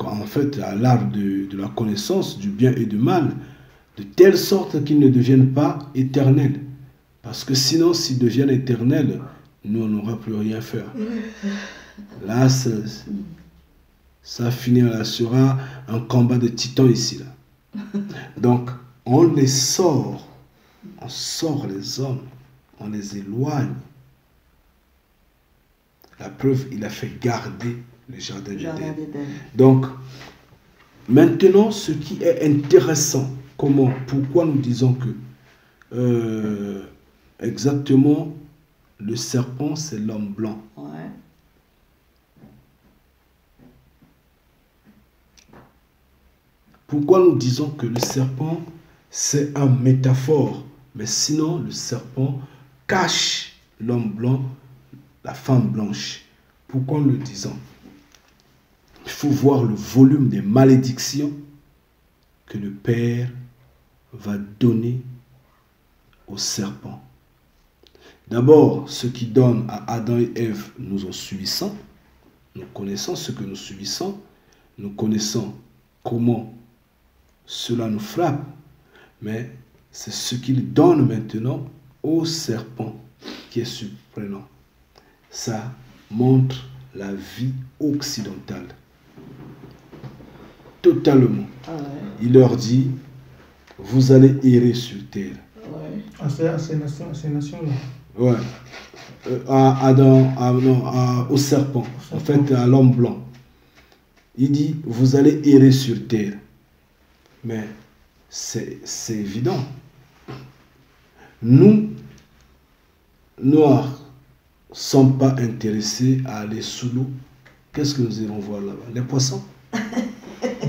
en fait à l'arbre de la connaissance du bien et du mal, de telle sorte qu'ils ne deviennent pas éternels. Parce que sinon, s'ils deviennent éternels, nous, on n'aura plus rien à faire. Là, ça finira, sera un combat de titans ici. Là. Donc, on les sort, on sort les hommes, on les éloigne. La preuve, il a fait garder le jardin d'Éden. Donc, maintenant, ce qui est intéressant, pourquoi nous disons que exactement le serpent, c'est l'homme blanc. Ouais. Pourquoi nous disons que le serpent, c'est un métaphore, mais sinon, le serpent cache l'homme blanc, la femme blanche. Pourquoi nous le disons? Il faut voir le volume des malédictions que le Père va donner au serpent. D'abord, ce qui donne à Adam et Ève, nous en subissons. Nous connaissons ce que nous subissons. Nous connaissons comment cela nous frappe. Mais c'est ce qu'il donne maintenant au serpent qui est surprenant. Ça montre la vie occidentale. Totalement. Ah ouais. Il leur dit, vous allez errer sur terre. Ouais. À ces nations-là. Ouais. À Adam, au serpent, en fait à l'homme blanc. Il dit, vous allez errer sur terre. Mais c'est évident. Nous, Noirs, ne sommes pas intéressés à aller sous l'eau qu'est-ce que nous irons voir là-bas? Les poissons.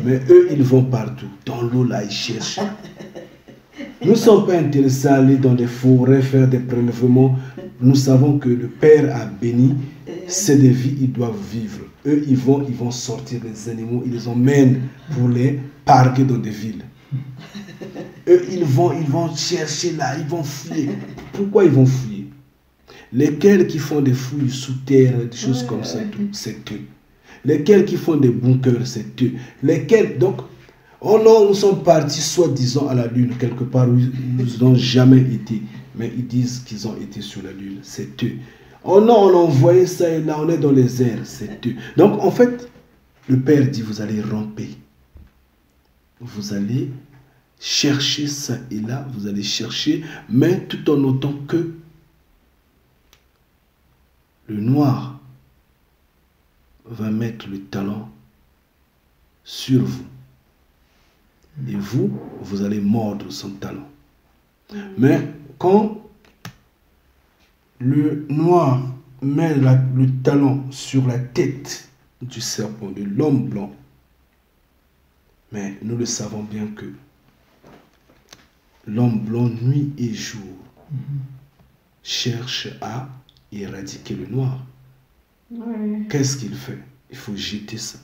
Mais eux, ils vont partout. Dans l'eau, là, ils cherchent. Nous ne sommes pas intéressés à aller dans des forêts, faire des prélèvements. Nous savons que le Père a béni. C'est des vies, ils doivent vivre. Eux, ils vont sortir les animaux, ils les emmènent pour les parquer dans des villes. Eux, ils vont chercher là, ils vont fouiller. Pourquoi ils vont fouiller? Lesquels qui font des fouilles sous terre, des choses comme ça, c'est eux. Lesquels qui font des bunkers, c'est eux. Lesquels, donc, oh non, nous sommes partis soi-disant à la Lune, quelque part où ils n'ont jamais été. Mais ils disent qu'ils ont été sur la Lune, c'est eux. Oh non, on a envoyé ça et là, on est dans les airs, c'est eux. Donc, en fait, le Père dit, vous allez ramper. Vous allez chercher ça et là, vous allez chercher, mais tout en notant que le noir va mettre le talent sur vous. Et vous, vous allez mordre son talent. Mais quand le noir met le talon sur la tête du serpent, de l'homme blanc, mais nous le savons bien que l'homme blanc, nuit et jour, cherche à éradiquer le noir. Ouais. Qu'est-ce qu'il fait? Il faut jeter ça.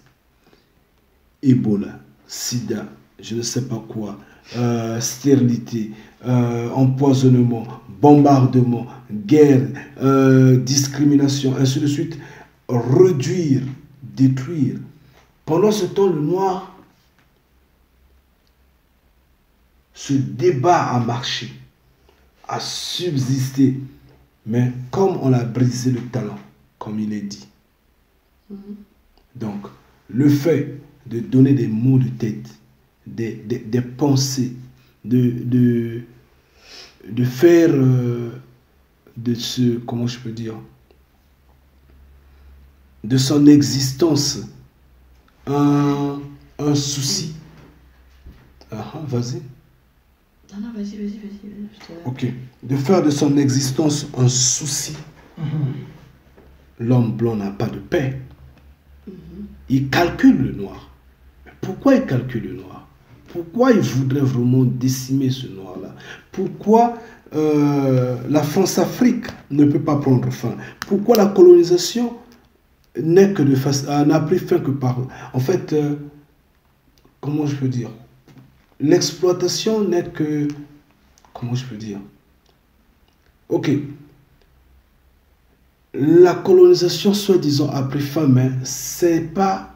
Ebola, sida, je ne sais pas quoi, stérilité, empoisonnement, bombardement, guerre, discrimination, ainsi de suite, réduire, détruire. Pendant ce temps, le noir se débat à marcher, à subsister. Mais comme on a brisé le talent, comme il est dit. Donc, le fait de donner des mots de tête, des pensées, de faire de ce, comment je peux dire, de son existence un souci. Vas-y. Non, vas-y. Ok. De faire de son existence un souci. L'homme blanc n'a pas de paix. Il calcule le noir. Mais pourquoi il calcule le noir? Pourquoi il voudrait vraiment décimer ce noir-là? Pourquoi la France-Afrique ne peut pas prendre fin? Pourquoi la colonisation n'est que n'a pris fin que par... En fait, comment je peux dire? L'exploitation n'est que... Comment je peux dire? Ok. La colonisation, soi-disant, a pris fin, mais c'est pas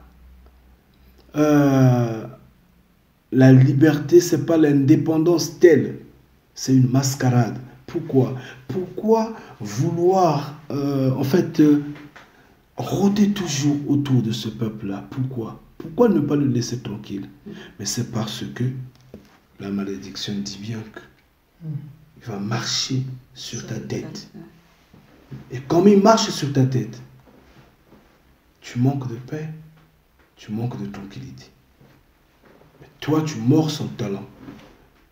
la liberté, c'est pas l'indépendance telle. C'est une mascarade. Pourquoi? Pourquoi vouloir, en fait, rôder toujours autour de ce peuple-là? Pourquoi? Pourquoi ne pas le laisser tranquille? Mais c'est parce que la malédiction dit bien qu'il va marcher sur ta tête. Et comme il marche sur ta tête, tu manques de paix, tu manques de tranquillité. Mais toi, tu mords son talent.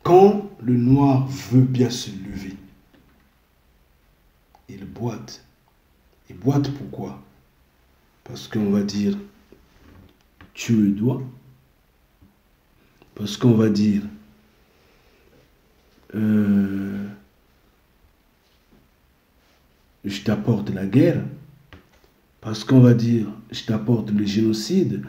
Quand le noir veut bien se lever, il boite. Il boite pourquoi? Parce qu'on va dire, tu le dois. Parce qu'on va dire, je t'apporte la guerre. Parce qu'on va dire, je t'apporte le génocide.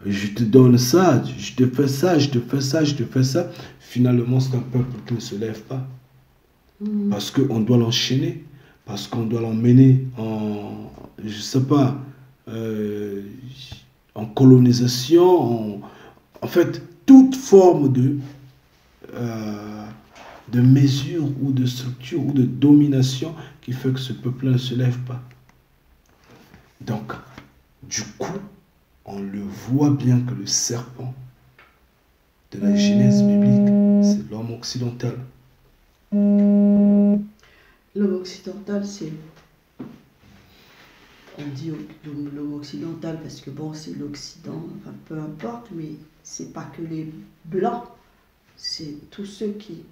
Je te donne ça, je te fais ça, je te fais ça, je te fais ça. Finalement, c'est un peuple qui ne se lève pas. Parce qu'on doit l'enchaîner. Parce qu'on doit l'emmener en, je ne sais pas, en colonisation, en fait, toute forme de mesure ou de structure ou de domination qui fait que ce peuple-là ne se lève pas. Donc, du coup, on le voit bien que le serpent de la Genèse biblique, c'est l'homme occidental. L'homme occidental, c'est... On dit l'homme occidental parce que bon, c'est l'Occident, enfin peu importe, mais c'est pas que les Blancs, c'est tous ceux qui...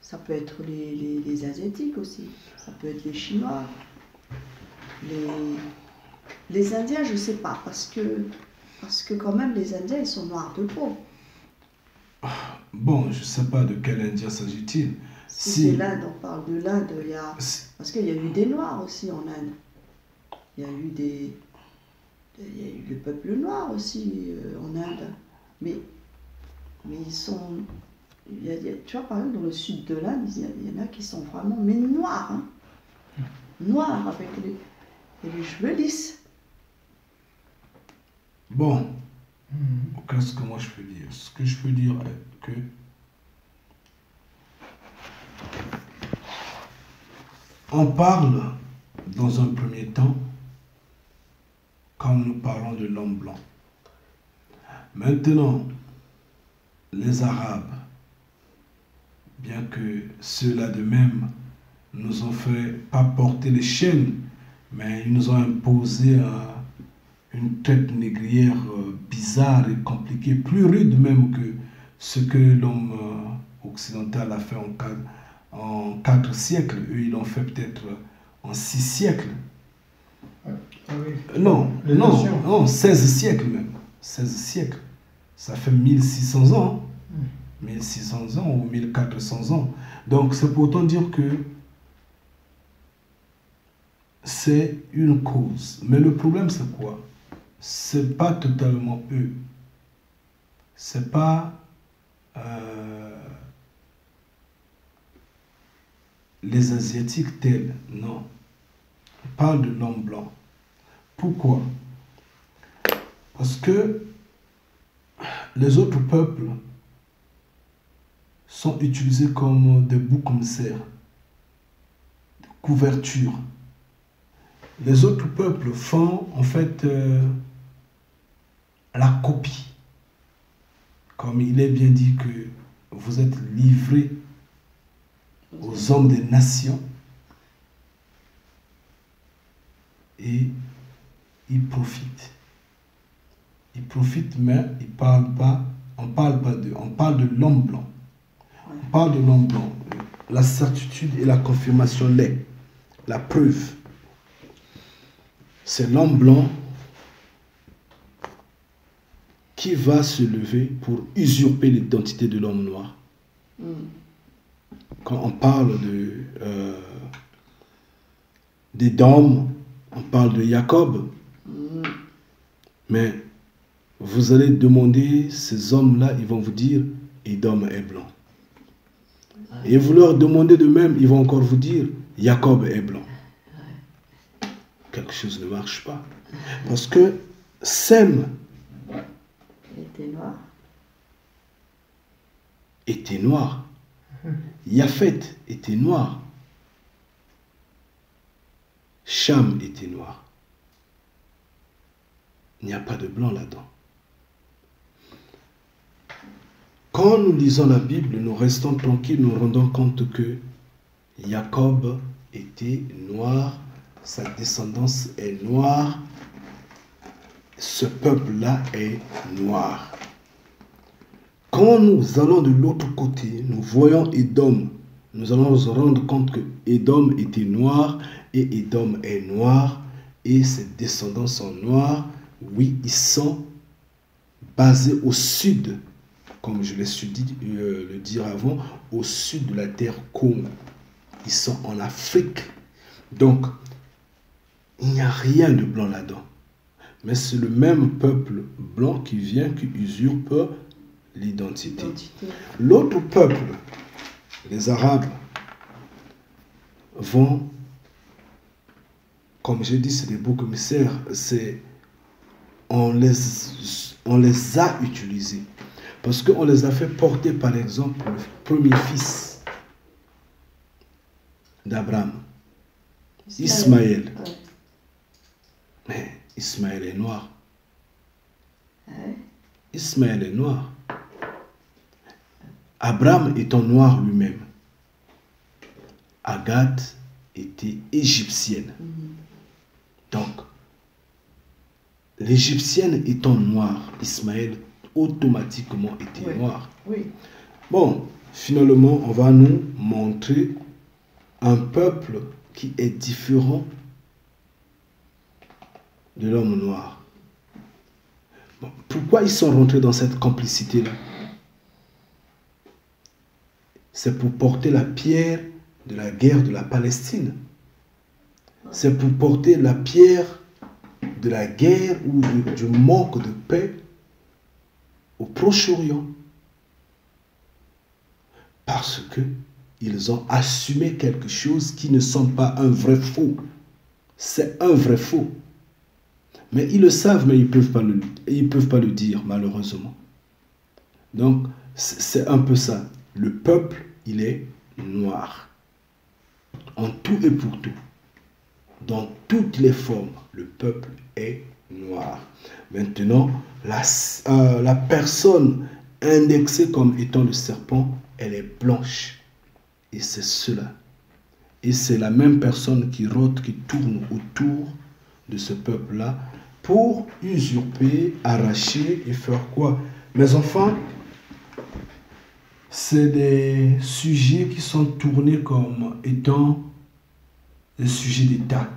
Ça peut être les Asiatiques aussi, ça peut être les Chinois, Les Indiens, je ne sais pas, parce que quand même, les Indiens, ils sont noirs de peau. Bon, je ne sais pas de quel Indien s'agit-il. Si Si, c'est l'Inde, on parle de l'Inde, parce qu'il y a eu des Noirs aussi en Inde. Il y a eu il y a eu le peuple noir aussi en Inde. Mais ils sont... tu vois, par exemple, dans le sud de l'Inde, il y en a qui sont vraiment mais noirs. Hein. Noirs, avec les cheveux lisses. bon, qu'est-ce que moi je peux dire? Ce que je peux dire est que on parle dans un premier temps quand nous parlons de l'homme blanc. Maintenant, les Arabes, bien que ceux-là de même nous ont fait pas porter les chaînes, mais ils nous ont imposé une tête négrière bizarre et compliquée, plus rude même que ce que l'homme occidental a fait en 4 siècles. Eux, ils l'ont fait peut-être en 6 siècles. Ah oui. Non, Les non, nations. non, 16 siècles même. 16 siècles. Ça fait 1600 ans. 1600 ans ou 1400 ans. Donc, c'est pour autant dire que c'est une cause. Mais le problème, c'est quoi? C'est pas totalement eux. C'est pas les Asiatiques tels. Non. On parle de l'homme blanc. Pourquoi? Parce que les autres peuples sont utilisés comme des boucs émissaires, des couvertures. Les autres peuples font en fait la copie. Comme il est bien dit que vous êtes livrés aux hommes des nations et ils profitent. Ils profitent, mais ils parlent pas, on parle pas d'eux, on parle de l'homme blanc. On parle de l'homme blanc. La certitude et la confirmation l'est. La preuve. C'est l'homme blanc qui va se lever pour usurper l'identité de l'homme noir. Quand on parle d'Édom, on parle de Jacob. Mais vous allez demander, ces hommes-là, ils vont vous dire, Édom est blanc. Et vous leur demandez de même, ils vont encore vous dire, Jacob est blanc. Quelque chose ne marche pas. Parce que Sem était noir. Japhet était noir. Cham était noir. Il n'y a pas de blanc là-dedans. Quand nous lisons la Bible, nous restons tranquilles, nous nous rendons compte que Jacob était noir, sa descendance est noire, ce peuple-là est noir. Quand nous allons de l'autre côté, nous voyons Édom, nous allons nous rendre compte que Édom était noir et Édom est noir et ses descendants sont noirs. Oui, ils sont basés au sud, comme je l'ai su le dire avant, au sud de la terre Congo. Ils sont en Afrique. Donc, il n'y a rien de blanc là-dedans. Mais c'est le même peuple blanc qui vient, qui usurpe l'identité. L'autre peuple, les Arabes, vont, comme j'ai dit, c'est des boucs émissaires, on les a utilisés. Parce qu'on les a fait porter, par exemple, le premier fils d'Abraham, Ismaël. Mais Ismaël est noir. Ismaël est noir. Abraham étant noir lui-même. Agathe était égyptienne. Donc, l'égyptienne étant noire, Ismaël automatiquement était noir. Bon, finalement, on va nous montrer un peuple qui est différent de l'homme noir. Bon, pourquoi ils sont rentrés dans cette complicité-là? C'est pour porter la pierre de la guerre de la Palestine. C'est pour porter la pierre de la guerre ou du manque de paix au Proche-Orient. Parce que ils ont assumé quelque chose qui ne sont pas un vrai faux. C'est un vrai faux. Mais ils le savent, mais ils ne peuvent pas le dire, malheureusement. Donc, c'est un peu ça. Le peuple, il est noir. En tout et pour tout. Dans toutes les formes, le peuple est noir. Maintenant, la personne indexée comme étant le serpent, elle est blanche. Et c'est cela. Et c'est la même personne qui rôde, qui tourne autour de ce peuple-là pour usurper, arracher et faire quoi? Mes enfants, c'est des sujets qui sont tournés comme étant des sujets d'État.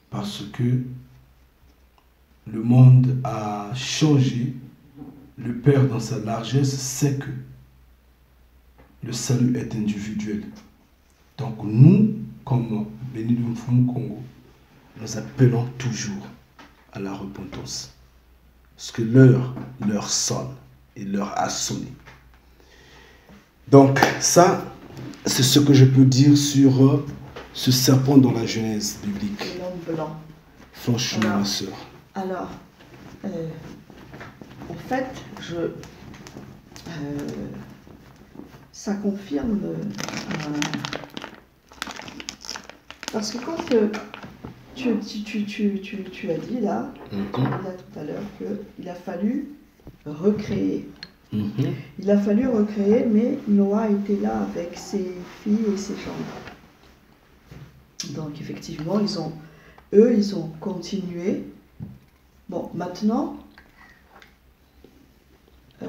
Parce que le monde a changé. Le Père, dans sa largesse, sait que le salut est individuel. Donc nous, comme Béni Mfumu Congo, nous appelons toujours à la repentance. Parce que l'heure sonne et l'heure a sonné. Donc ça, c'est ce que je peux dire sur ce serpent dans la Genèse biblique. L'homme blanc. Franchement, Alors, ma sœur. Alors, en fait, ça confirme, parce que quand tu as dit là, tout à l'heure, qu'il a fallu recréer. Il a fallu recréer, mais Noah était là avec ses filles et ses gendres. Donc effectivement, ils ont continué. Bon, maintenant, eux,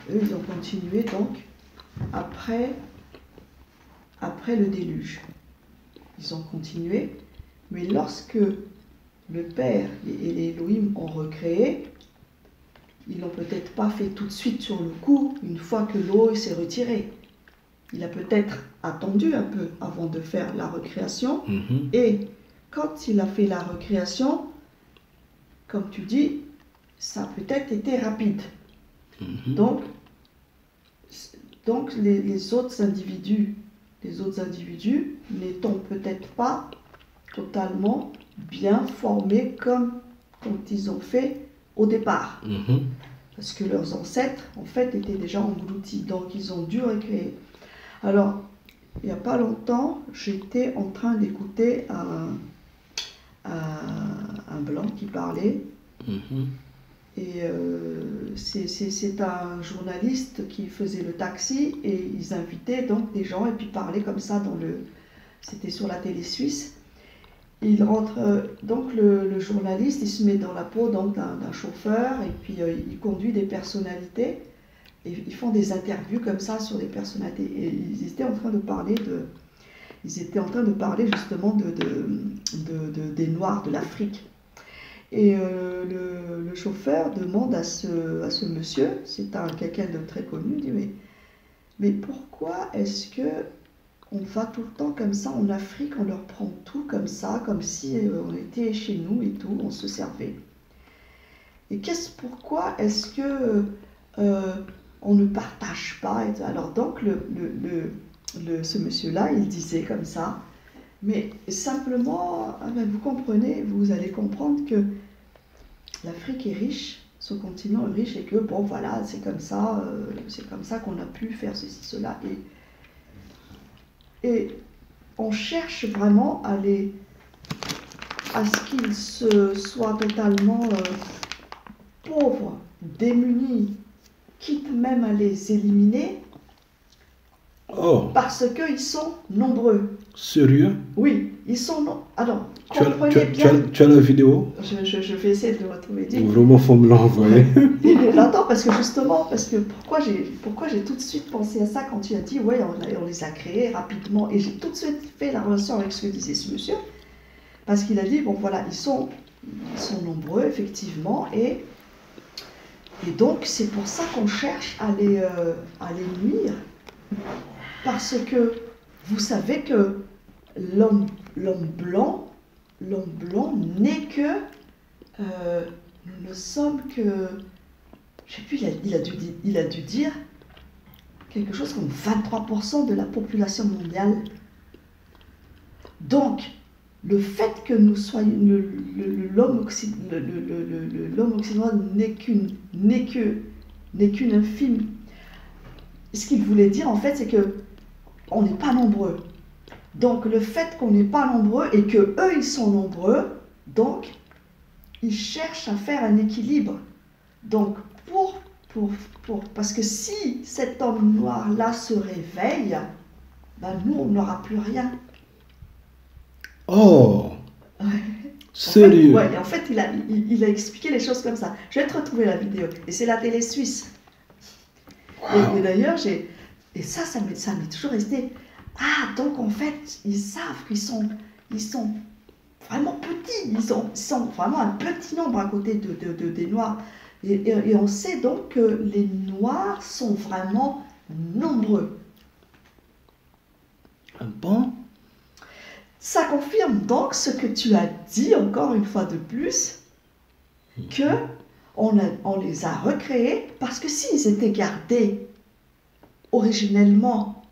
ils ont continué donc après le déluge. Ils ont continué, mais lorsque le Père et les Elohim ont recréé, ils l'ont peut-être pas fait tout de suite sur le coup, une fois que l'eau s'est retirée. Il a peut-être attendu un peu avant de faire la recréation. Et quand il a fait la recréation, comme tu dis, ça a peut-être été rapide. Donc les autres individus n'étant peut-être pas totalement bien formés comme quand ils ont fait au départ. Parce que leurs ancêtres, en fait, étaient déjà engloutis. Donc, ils ont dû recréer. Alors, il n'y a pas longtemps, j'étais en train d'écouter un blanc qui parlait. Et c'est un journaliste qui faisait le taxi et ils invitaient donc des gens et puis parlaient comme ça c'était sur la télé suisse. Il rentre, donc le journaliste, il se met dans la peau d'un chauffeur et puis il conduit des personnalités et ils font des interviews comme ça sur des personnalités. Et ils étaient en train de parler justement des Noirs de l'Afrique. Et le chauffeur demande à ce monsieur, c'est quelqu'un de très connu, il dit mais pourquoi est-ce que on va tout le temps comme ça en Afrique, on leur prend tout comme ça, comme si on était chez nous et tout, on se servait. Et pourquoi est-ce que on ne partage pas? Alors donc ce monsieur-là, il disait comme ça, mais simplement, vous comprenez, vous allez comprendre que l'Afrique est riche, ce continent est riche et que bon voilà, c'est comme ça qu'on a pu faire ceci, cela et on cherche vraiment à ce qu'ils soient totalement pauvres, démunis, quitte même à les éliminer, parce qu'ils sont nombreux. Sérieux? Oui, ils sont nombreux. Alors, comprenez bien. Tu as la vidéo? Je vais essayer de le retrouver. Vraiment, il faut me l'envoyer. Attends, parce que pourquoi j'ai tout de suite pensé à ça quand tu as dit, ouais, on les a créés rapidement, et j'ai tout de suite fait la relation avec ce que disait ce monsieur, Parce qu'il a dit, bon voilà, ils sont nombreux, effectivement, et donc c'est pour ça qu'on cherche à les nuire. Parce que vous savez que l'homme blanc n'est que, nous ne sommes que, je sais plus, il a dû dire quelque chose comme 23% de la population mondiale. Donc, le fait que nous soyons, l'homme occidental n'est qu'une infime. Ce qu'il voulait dire, en fait, c'est que on n'est pas nombreux. Donc, le fait qu'on n'est pas nombreux et que eux, ils sont nombreux, donc, ils cherchent à faire un équilibre. Donc, parce que si cet homme noir-là se réveille, ben nous, on n'aura plus rien. Oh, sérieux? En fait, il a expliqué les choses comme ça. Je vais te retrouver la vidéo. Et c'est la télé suisse. Wow. Et d'ailleurs, et ça m'est toujours resté. Ah, donc en fait, ils savent qu'ils sont vraiment petits. Ils sont vraiment un petit nombre à côté des Noirs. Et on sait donc que les Noirs sont vraiment nombreux. Bon. Ça confirme donc ce que tu as dit encore une fois de plus, que on les a recréés, parce que s'ils étaient gardés originellement,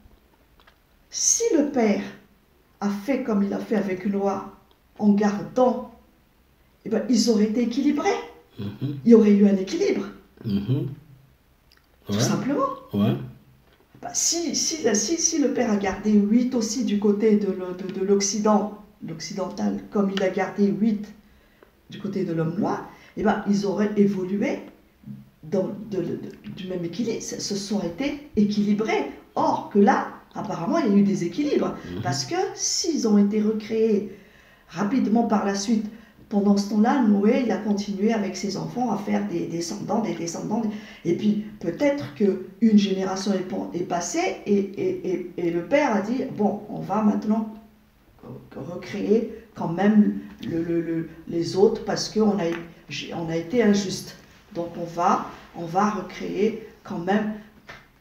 si le père a fait comme il a fait avec Noah, en gardant, eh ben, ils auraient été équilibrés. Il y aurait eu un équilibre. Tout simplement. Ouais. Bah, si le père a gardé 8 aussi du côté de l'occidental, comme il a gardé 8 du côté de l'homme noir, eh ben, ils auraient évolué du même équilibre, se sont été équilibrés. Or que là, apparemment, il y a eu des équilibres. Parce que s'ils ont été recréés rapidement par la suite, pendant ce temps-là, Noé, il a continué avec ses enfants à faire des descendants. Et puis, peut-être qu'une génération est passée et le père a dit, bon, on va maintenant recréer quand même les autres parce qu'on a été injuste. Donc, on va recréer quand même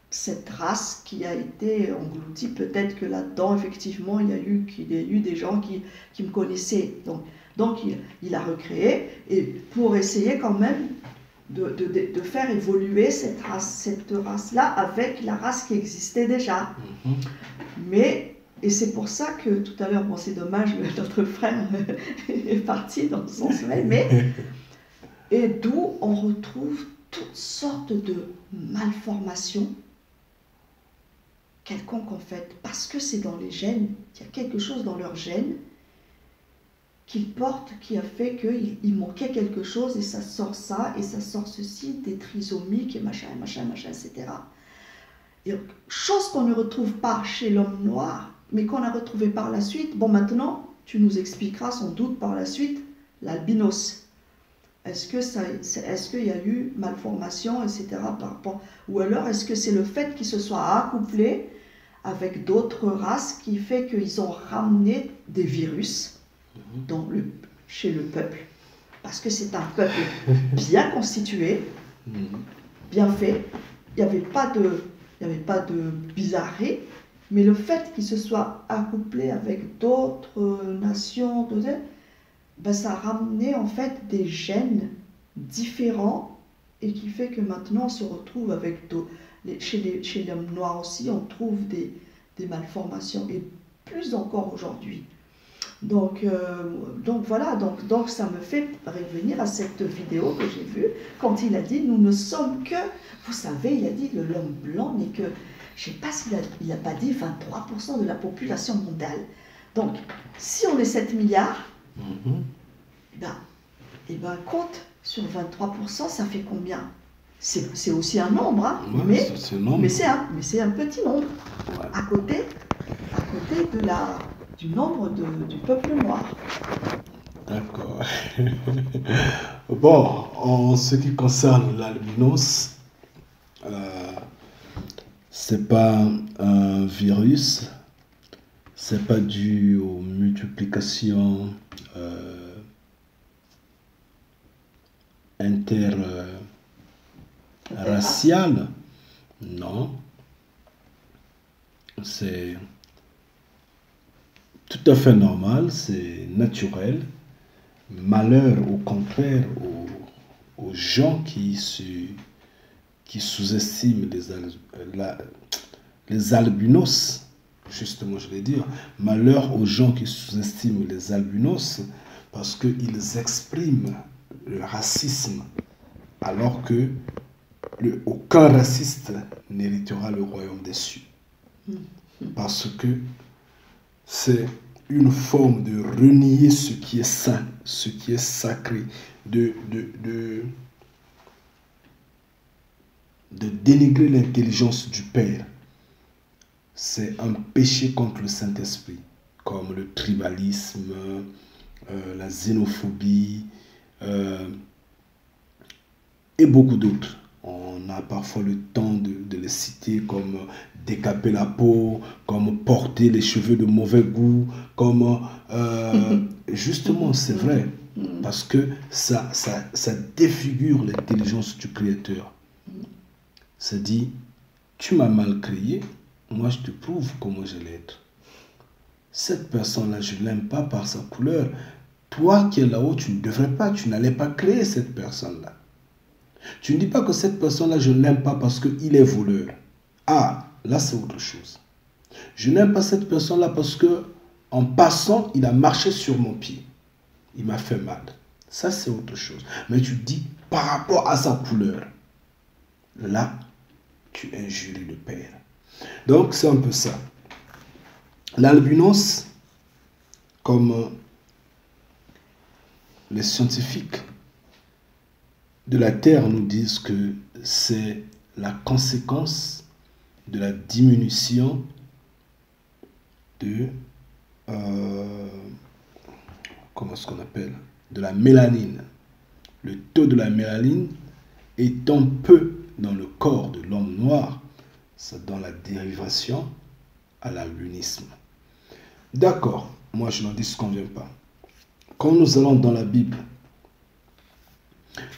cette race qui a été engloutie. Peut-être que là-dedans, effectivement, il y a eu des gens qui me connaissaient. Donc il a recréé, et pour essayer quand même de faire évoluer cette race-là avec la race qui existait déjà. Et c'est pour ça que tout à l'heure, bon, c'est dommage, notre frère est parti dans son sommeil, et d'où on retrouve toutes sortes de malformations quelconques en fait, parce que c'est dans les gènes, il y a quelque chose dans leurs gènes qu'ils portent, qui a fait qu'il manquait quelque chose, et ça sort ça, et ça sort ceci, des trisomiques, et machin, etc. Et chose qu'on ne retrouve pas chez l'homme noir, mais qu'on a retrouvé par la suite. Bon, maintenant, tu nous expliqueras sans doute par la suite l'albinos. Est-ce qu'il y a eu malformation, etc. par rapport, ou alors est-ce que c'est le fait qu'ils se soient accouplés avec d'autres races qui fait qu'ils ont ramené des virus chez le peuple, parce que c'est un peuple bien constitué, bien fait, il n'y avait pas de bizarrerie, mais le fait qu'ils se soient accouplés avec d'autres nations, ben ça a ramené en fait des gènes différents, et qui fait que maintenant on se retrouve avec chez l'homme noir aussi, on trouve des malformations, et plus encore aujourd'hui. Donc voilà, donc ça me fait revenir à cette vidéo que j'ai vue, quand il a dit, nous ne sommes que, vous savez, il a dit, l'homme blanc n'est que, je ne sais pas s'il n'a pas dit 23% de la population mondiale. Donc, si on est 7 milliards, et ben compte sur 23%, ça fait combien? C'est aussi un nombre, hein, ouais, mais c'est un petit nombre, à côté du nombre du peuple noir. D'accord. Bon, en ce qui concerne l'albinos, c'est pas un virus, c'est pas dû aux multiplications interraciales. Non. C'est tout à fait normal, c'est naturel. Malheur, au contraire, aux gens qui sous-estiment les albinos, justement, je vais dire. Malheur aux gens qui sous-estiment les albinos parce qu'ils expriment le racisme alors que aucun raciste n'héritera le royaume des cieux. Parce que c'est une forme de renier ce qui est saint, ce qui est sacré, de dénigrer l'intelligence du Père. C'est un péché contre le Saint-Esprit, comme le tribalisme, la xénophobie et beaucoup d'autres. On a parfois le temps de les citer comme décaper la peau, comme porter les cheveux de mauvais goût, comme... justement, c'est vrai, parce que ça défigure l'intelligence du Créateur. Ça dit, tu m'as mal créé, moi je te prouve comment je l'être. Cette personne-là, je ne l'aime pas par sa couleur. Toi qui es là-haut, tu ne devrais pas, tu n'allais pas créer cette personne-là. Tu ne dis pas que cette personne-là, je ne l'aime pas parce qu'il est voleur. Ah, là c'est autre chose. Je n'aime pas cette personne-là parce que en passant, il a marché sur mon pied. Il m'a fait mal. Ça c'est autre chose. Mais tu dis par rapport à sa couleur. Là, tu injuries le Père. Donc c'est un peu ça. L'albinos, comme les scientifiques de la Terre nous disent que c'est la conséquence de la diminution de comment est-ce qu'on appelle, de la mélanine. Le taux de la mélanine étant peu dans le corps de l'homme noir, c'est dans la dérivation à l'albinisme. D'accord, moi je n'en disconviens pas. Quand nous allons dans la Bible,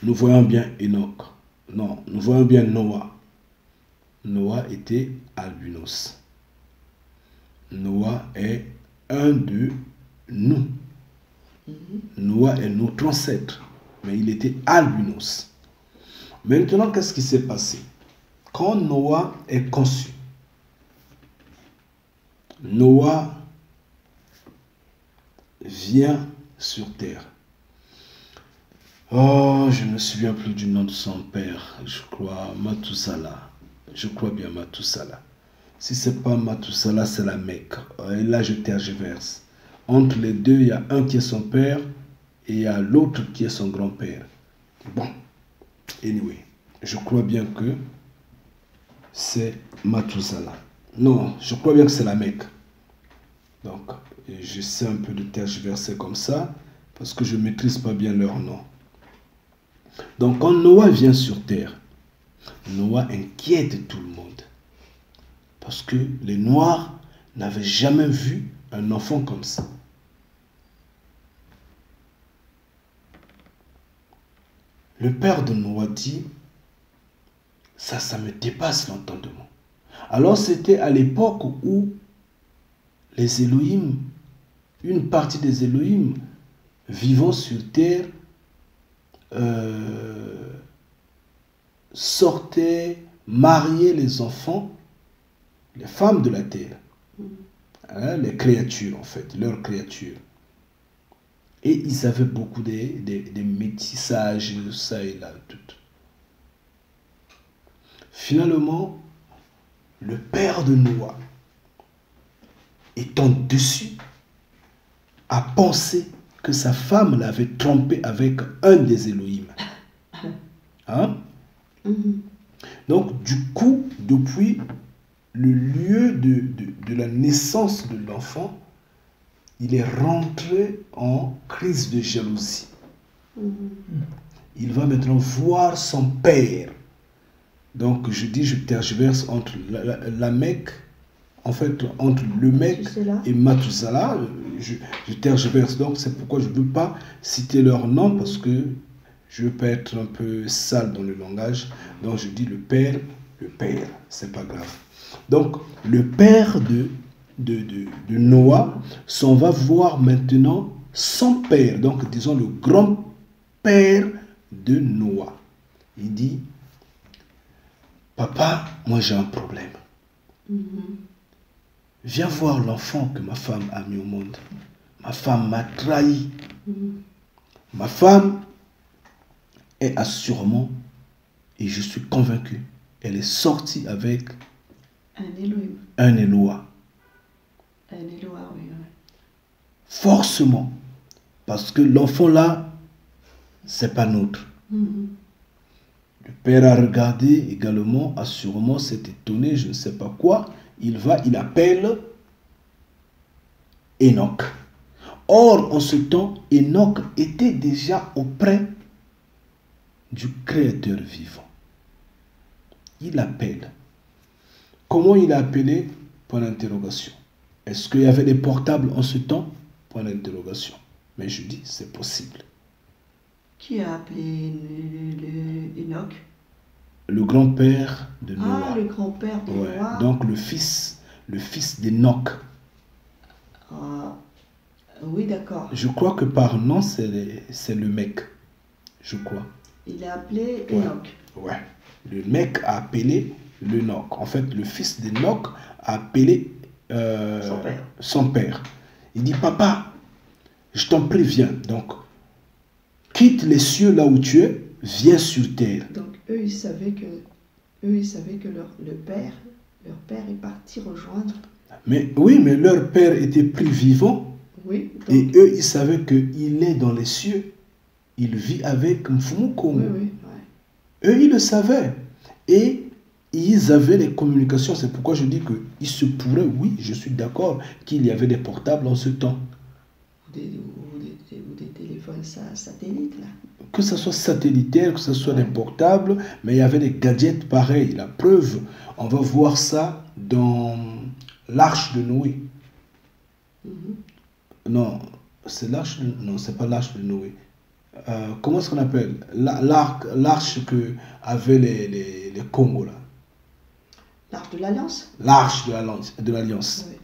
nous voyons bien Enoch. Non, nous voyons bien Noah. Noah était albinos. Noah est un de nous. Noah est notre ancêtre, mais il était albinos. Maintenant, qu'est-ce qui s'est passé? Quand Noah est conçu, Noah vient sur terre. Oh, je ne me souviens plus du nom de son père. Je crois Mathusala. Je crois bien Mathusala. Si ce n'est pas Mathusala, c'est la Mecque. Et là, je tergiverse. Entre les deux, il y a un qui est son père et il y a l'autre qui est son grand-père. Bon, anyway, je crois bien que c'est Mathusala. Non, je crois bien que c'est la Mecque. Donc, j'essaie un peu de tergiverser comme ça parce que je ne maîtrise pas bien leur nom. Donc, quand Noah vient sur terre, Noah inquiète tout le monde. Parce que les Noirs n'avaient jamais vu un enfant comme ça. Le père de Noah dit, ça me dépasse l'entendement. Alors, c'était à l'époque où les Elohim, une partie des Elohim vivant sur terre, sortaient, mariaient les enfants, les femmes de la terre, hein, les créatures en fait, leurs créatures. Et ils avaient beaucoup des métissages, ça et là, tout. Finalement, le père de Noah, étant dessus, a pensé que sa femme l'avait trompé avec un des Elohim. Hein? Donc, du coup, depuis le lieu de la naissance de l'enfant, il est rentré en crise de jalousie. Il va maintenant voir son père. Donc, je tergiverse entre la Mecque, en fait, entre le mec Mathusalem. et Mathusalem. Je tergiverse, donc c'est pourquoi je ne veux pas citer leur nom, parce que je ne veux pas être un peu sale dans le langage. Donc je dis le père, c'est pas grave. Donc le père de Noah s'en va voir maintenant son père, donc disons le grand-père de Noah. Il dit, papa, moi j'ai un problème. Viens voir l'enfant que ma femme a mis au monde. Ma femme m'a trahi. Ma femme est assurément, et je suis convaincu, elle est sortie avec Un Elohim. un Éloa. Un Eloah, oui. Forcément. Parce que l'enfant là, c'est pas nôtre. Le père a regardé également, assurément s'est étonné, je ne sais pas quoi. Il appelle Enoch. Or, en ce temps, Enoch était déjà auprès du Créateur vivant. Il appelle. Comment il a appelé? Point d'interrogation. Est-ce qu'il y avait des portables en ce temps? Point d'interrogation. Mais je dis, c'est possible. Qui a appelé Enoch? Le grand-père de Noah. Ah, le grand-père de Noah. Donc le fils d'Enoch. Ah, oui, d'accord. Je crois que par nom, c'est le mec. Je crois. Il a appelé Enoch. Ouais. Le mec a appelé l'Enoch. En fait, le fils d'Enoch a appelé son père. Il dit, papa, je t'en prie, viens. Donc, quitte les cieux là où tu es, viens sur terre. Donc, eux, ils savaient que leur père est parti rejoindre. Mais oui, mais leur père était plus vivant. Oui. Donc, et eux, ils savaient qu'il est dans les cieux. Il vit avec Mfumukomo. Oui. Eux, ils le savaient. Et ils avaient les communications. C'est pourquoi je dis qu'il se pourrait, oui, je suis d'accord, qu'il y avait des portables en ce temps. Ou des téléphones satellites, là. Que ce soit satellitaire, que ce soit des portables, mais il y avait des gadgets pareils. La preuve, on va voir ça dans l'arche de Noé. Non, c'est l'arche de... Non, c'est pas l'arche de Noé. Comment est-ce qu'on appelle l'arche que avaient les Congos là? L'arche de l'Alliance. L'arche de l'Alliance. Oui.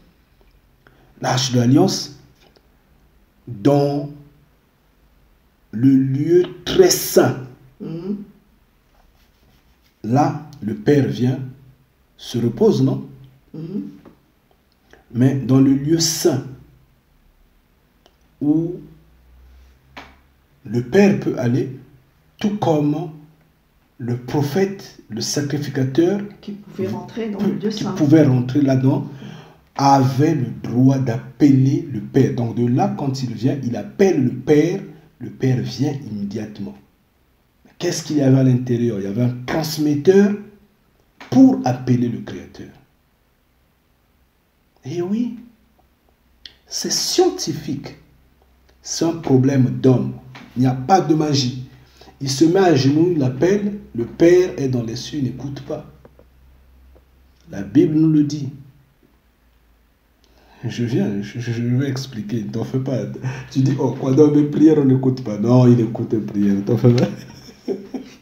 L'arche de l'Alliance, dans le lieu très saint. Là, le Père vient, se repose, non? Mais dans le lieu saint, où le Père peut aller, tout comme le prophète, le sacrificateur, qui pouvait rentrer dans le lieu saint. Qui pouvait rentrer là-dedans, avait le droit d'appeler le Père. Donc de là, quand il vient, il appelle le Père vient immédiatement. Qu'est-ce qu'il y avait à l'intérieur? Il y avait un transmetteur pour appeler le Créateur. Et oui, c'est scientifique. C'est un problème d'homme. Il n'y a pas de magie. Il se met à genoux, il appelle, le Père est dans les cieux, il n'écoute pas. La Bible nous le dit. Je vais expliquer, t'en fais pas. Tu dis, oh, quoi, dans mes prières, on n'écoute pas. Non, il écoute les prières, t'en fais pas.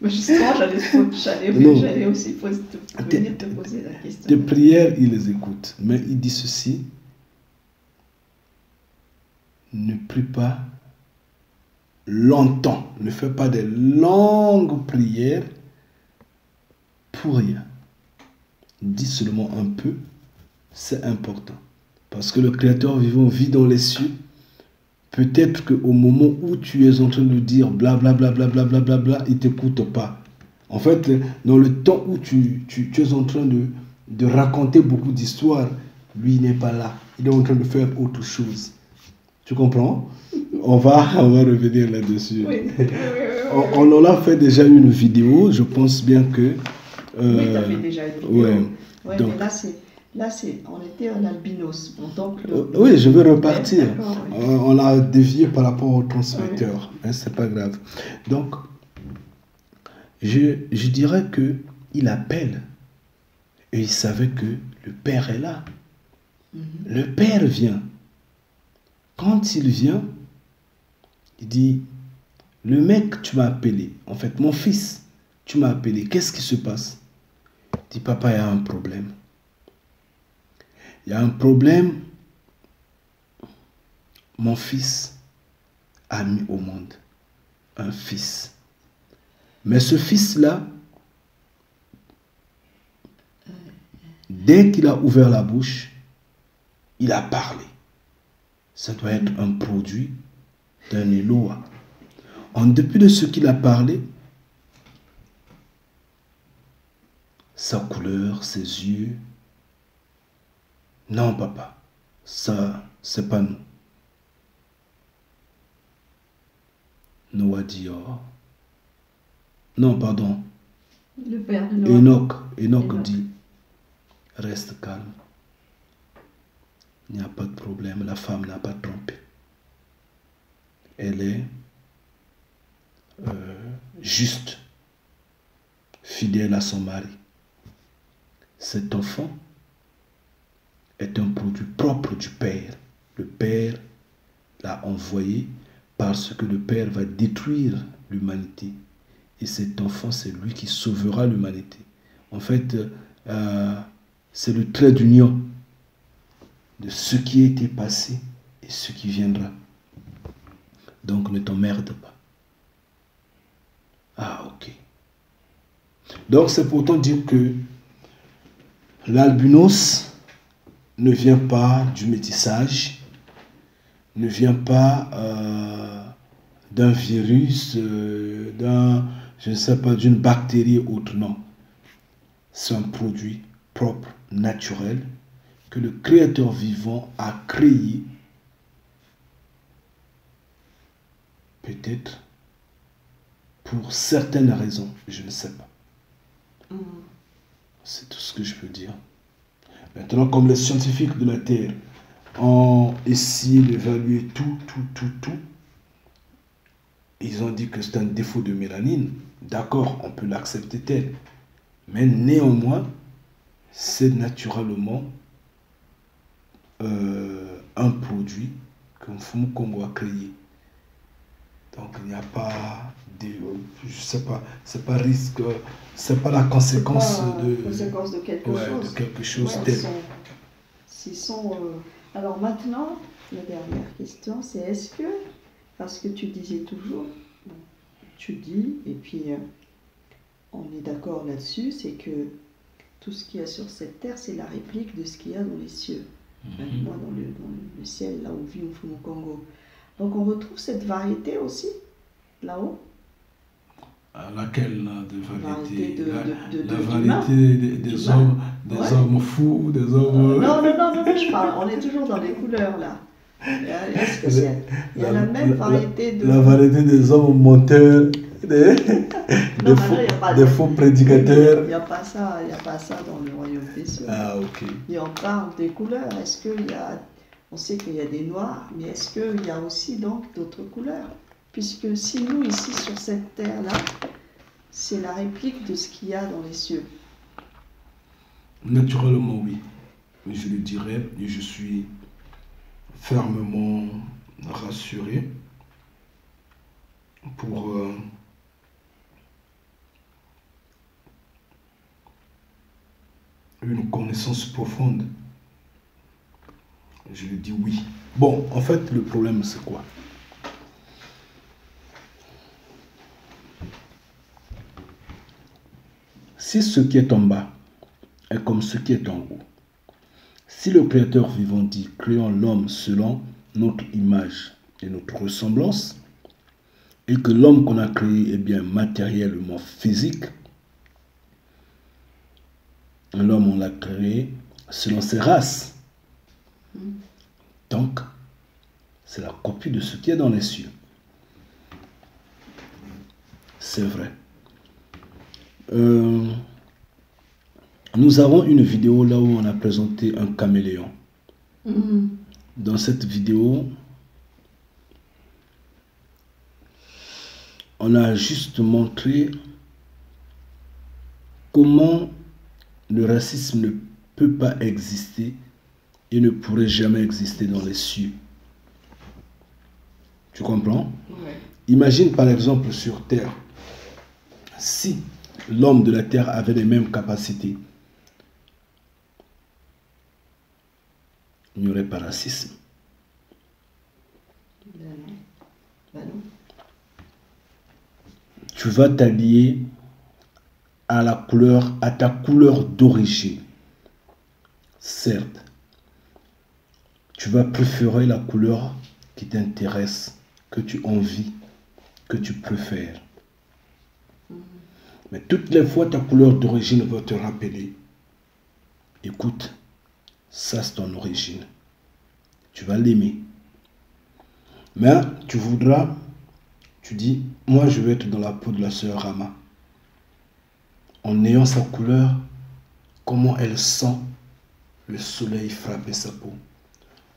Mais justement, j'allais aussi venir te poser la question. Tes prières, il les écoute. Mais il dit ceci, ne prie pas longtemps. Ne fais pas des longues prières pour rien. Dis seulement un peu, c'est important. Parce que le Créateur vivant vit dans les cieux. Peut-être qu'au moment où tu es en train de dire blablabla, il ne t'écoute pas. En fait, dans le temps où tu es en train de raconter beaucoup d'histoires, lui n'est pas là. Il est en train de faire autre chose. Tu comprends? On va revenir là-dessus. Oui. On en a fait déjà une vidéo. Je pense bien que... oui, tu as fait déjà une vidéo. Ouais, donc, mais là, on était en albinos. Donc, oui, je vais repartir. Oui. On a dévié par rapport au transmetteur. Oui. C'est pas grave. Donc, je dirais qu'il appelle et il savait que le Père est là. Le père vient. Quand il vient, il dit, le mec, tu m'as appelé. En fait, mon fils, tu m'as appelé. Qu'est-ce qui se passe? Il dit, papa, il y a un problème. Il y a un problème. Mon fils a mis au monde un fils. Mais ce fils-là, dès qu'il a ouvert la bouche, il a parlé. Ça doit être un produit d'un Eloa. En dépit de ce qu'il a parlé, sa couleur, ses yeux. Non, papa, ça, c'est pas nous. Noah dit, oh. Non, pardon. Le père de Noah. Enoch dit, reste calme. Il n'y a pas de problème, la femme n'a pas trompé. Elle est juste, fidèle à son mari. Cet enfant est un produit propre du Père. Le Père l'a envoyé parce que le Père va détruire l'humanité. Et cet enfant, c'est lui qui sauvera l'humanité. En fait, c'est le trait d'union de ce qui a été passé et ce qui viendra. Donc ne t'emmerde pas. Ah, ok. Donc c'est pourtant dire que l'albinos ne vient pas du métissage, ne vient pas d'un virus, je ne sais pas, d'une bactérie ou autre, non. C'est un produit propre, naturel, que le Créateur vivant a créé, peut-être pour certaines raisons, je ne sais pas. C'est tout ce que je peux dire. Maintenant, comme les scientifiques de la Terre ont essayé d'évaluer tout, ils ont dit que c'est un défaut de mélanine. D'accord, on peut l'accepter tel. Mais néanmoins, c'est naturellement un produit que Mfumu Kongo a créé. Donc il n'y a pas de, je sais pas, c'est pas risque, c'est pas la conséquence de quelque chose. De quelque chose Alors maintenant, la dernière question, c'est est-ce que, parce que tu disais toujours, tu dis, et puis on est d'accord là-dessus, c'est que tout ce qu'il y a sur cette terre, c'est la réplique de ce qu'il y a dans les cieux. Maintenant, dans le ciel, là où vit Mfumu Kongo. Donc on retrouve cette variété aussi, là-haut. Laquelle là, de variété? La variété des hommes, hommes fous, des hommes... Non, je parle, on est toujours dans les couleurs là. Est-ce que il y a la même variété de... La variété des hommes menteurs, des faux prédicateurs. Il n'y a pas ça dans le royaume des cieux. Ah, ok. Et on parle des couleurs. Est-ce qu'il y a... On sait qu'il y a des noirs, mais est-ce qu'il y a aussi donc d'autres couleurs? Puisque si nous, ici, sur cette terre-là, c'est la réplique de ce qu'il y a dans les cieux. Naturellement, oui. Mais je le dirais, et je suis fermement rassuré pour une connaissance profonde. Je lui dis oui. Bon, en fait, le problème, c'est quoi? Si ce qui est en bas est comme ce qui est en haut, si le Créateur vivant dit « Créons l'homme selon notre image et notre ressemblance », et que l'homme qu'on a créé est bien matériellement physique, l'homme, on l'a créé selon ses races. Donc, c'est la copie de ce qui est dans les cieux. C'est vrai. Nous avons une vidéo là où on a présenté un caméléon. Dans cette vidéo, on a juste montré comment le racisme ne peut pas exister il ne pourrait jamais exister dans les cieux. Tu comprends? Ouais. Imagine par exemple sur Terre, si l'homme de la Terre avait les mêmes capacités, il n'y aurait pas de racisme. Ben non. Ben non. Tu vas t'habiller à ta couleur d'origine. Certes, tu vas préférer la couleur qui t'intéresse, que tu envies, que tu préfères. Mais toutes les fois, ta couleur d'origine va te rappeler, écoute, ça c'est ton origine. Tu vas l'aimer. Mais tu voudras, tu dis, moi je vais être dans la peau de la sœur Rama. En ayant sa couleur, comment elle sent le soleil frapper sa peau.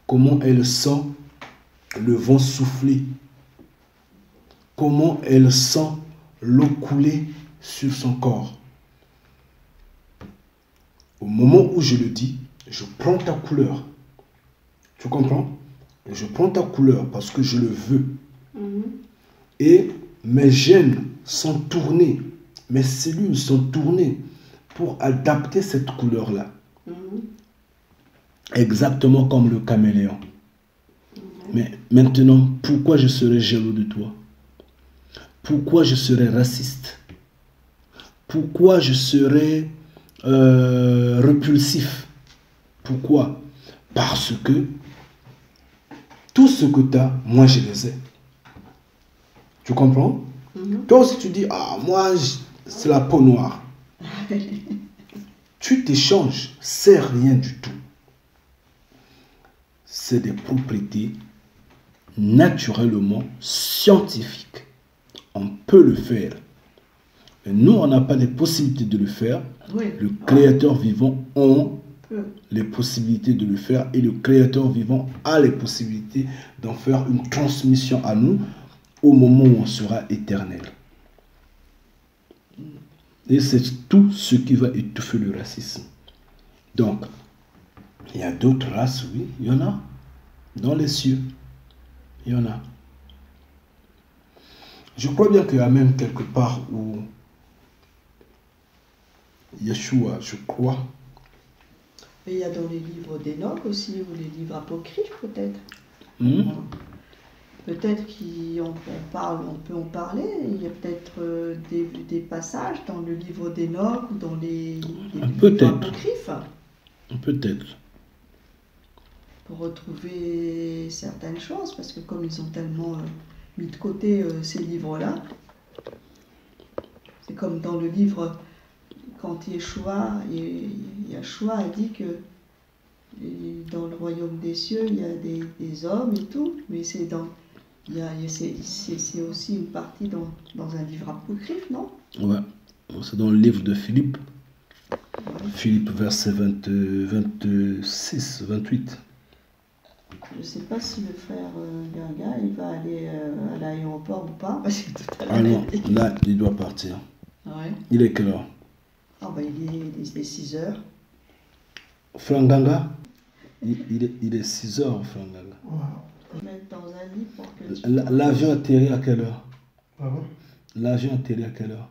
Comment elle sent le vent souffler. Comment elle sent l'eau couler sur son corps. Au moment où je le dis, je prends ta couleur. Tu comprends? Et je prends ta couleur parce que je le veux. Et mes gènes sont tournés, mes cellules sont tournées pour adapter cette couleur-là. Exactement comme le caméléon. Mais maintenant, pourquoi je serais jaloux de toi? Pourquoi je serais raciste? Pourquoi je serais repulsif? Pourquoi? Parce que tout ce que tu as, moi je les ai. Tu comprends? Toi aussi tu dis, ah moi c'est la peau noire. Tu t'échanges, c'est rien du tout. C'est des propriétés naturellement scientifiques. On peut le faire. Mais nous, on n'a pas les possibilités de le faire. Oui. Le Créateur vivant a les possibilités de le faire et le Créateur vivant a les possibilités d'en faire une transmission à nous au moment où on sera éternel. Et c'est tout ce qui va étouffer le racisme. Donc, il y a d'autres races, oui, il y en a. Dans les cieux, il y en a. Je crois bien qu'il y a même quelque part où Yeshua, je crois. Et il y a dans les livres d'Enoch aussi, ou les livres apocryphes peut-être. Peut-être qu'on peut en parler. Il y a peut-être des passages dans le livre d'Enoch ou dans les livres apocryphes. Peut-être. Pour retrouver certaines choses, parce que comme ils ont tellement mis de côté ces livres-là, c'est comme dans le livre, quand Yeshua a dit que dans le royaume des cieux, il y a des hommes et tout, mais c'est aussi une partie dans un livre apocryphe, non? Ouais, c'est dans le livre de Philippe. Ouais. Philippe, verset 26, 28. Je ne sais pas si le frère Gaga, il va aller à l'aéroport ou pas, parce que tout à l'heure... Ah non, là, il doit partir. Ouais. Il est quelle heure? Ah ben, il est 6 heures. Franganga? Il est 6 heures, Franganga. Mettre dans un lit pour que L'avion atterrit à quelle heure? Pardon? L'avion atterrit à quelle heure?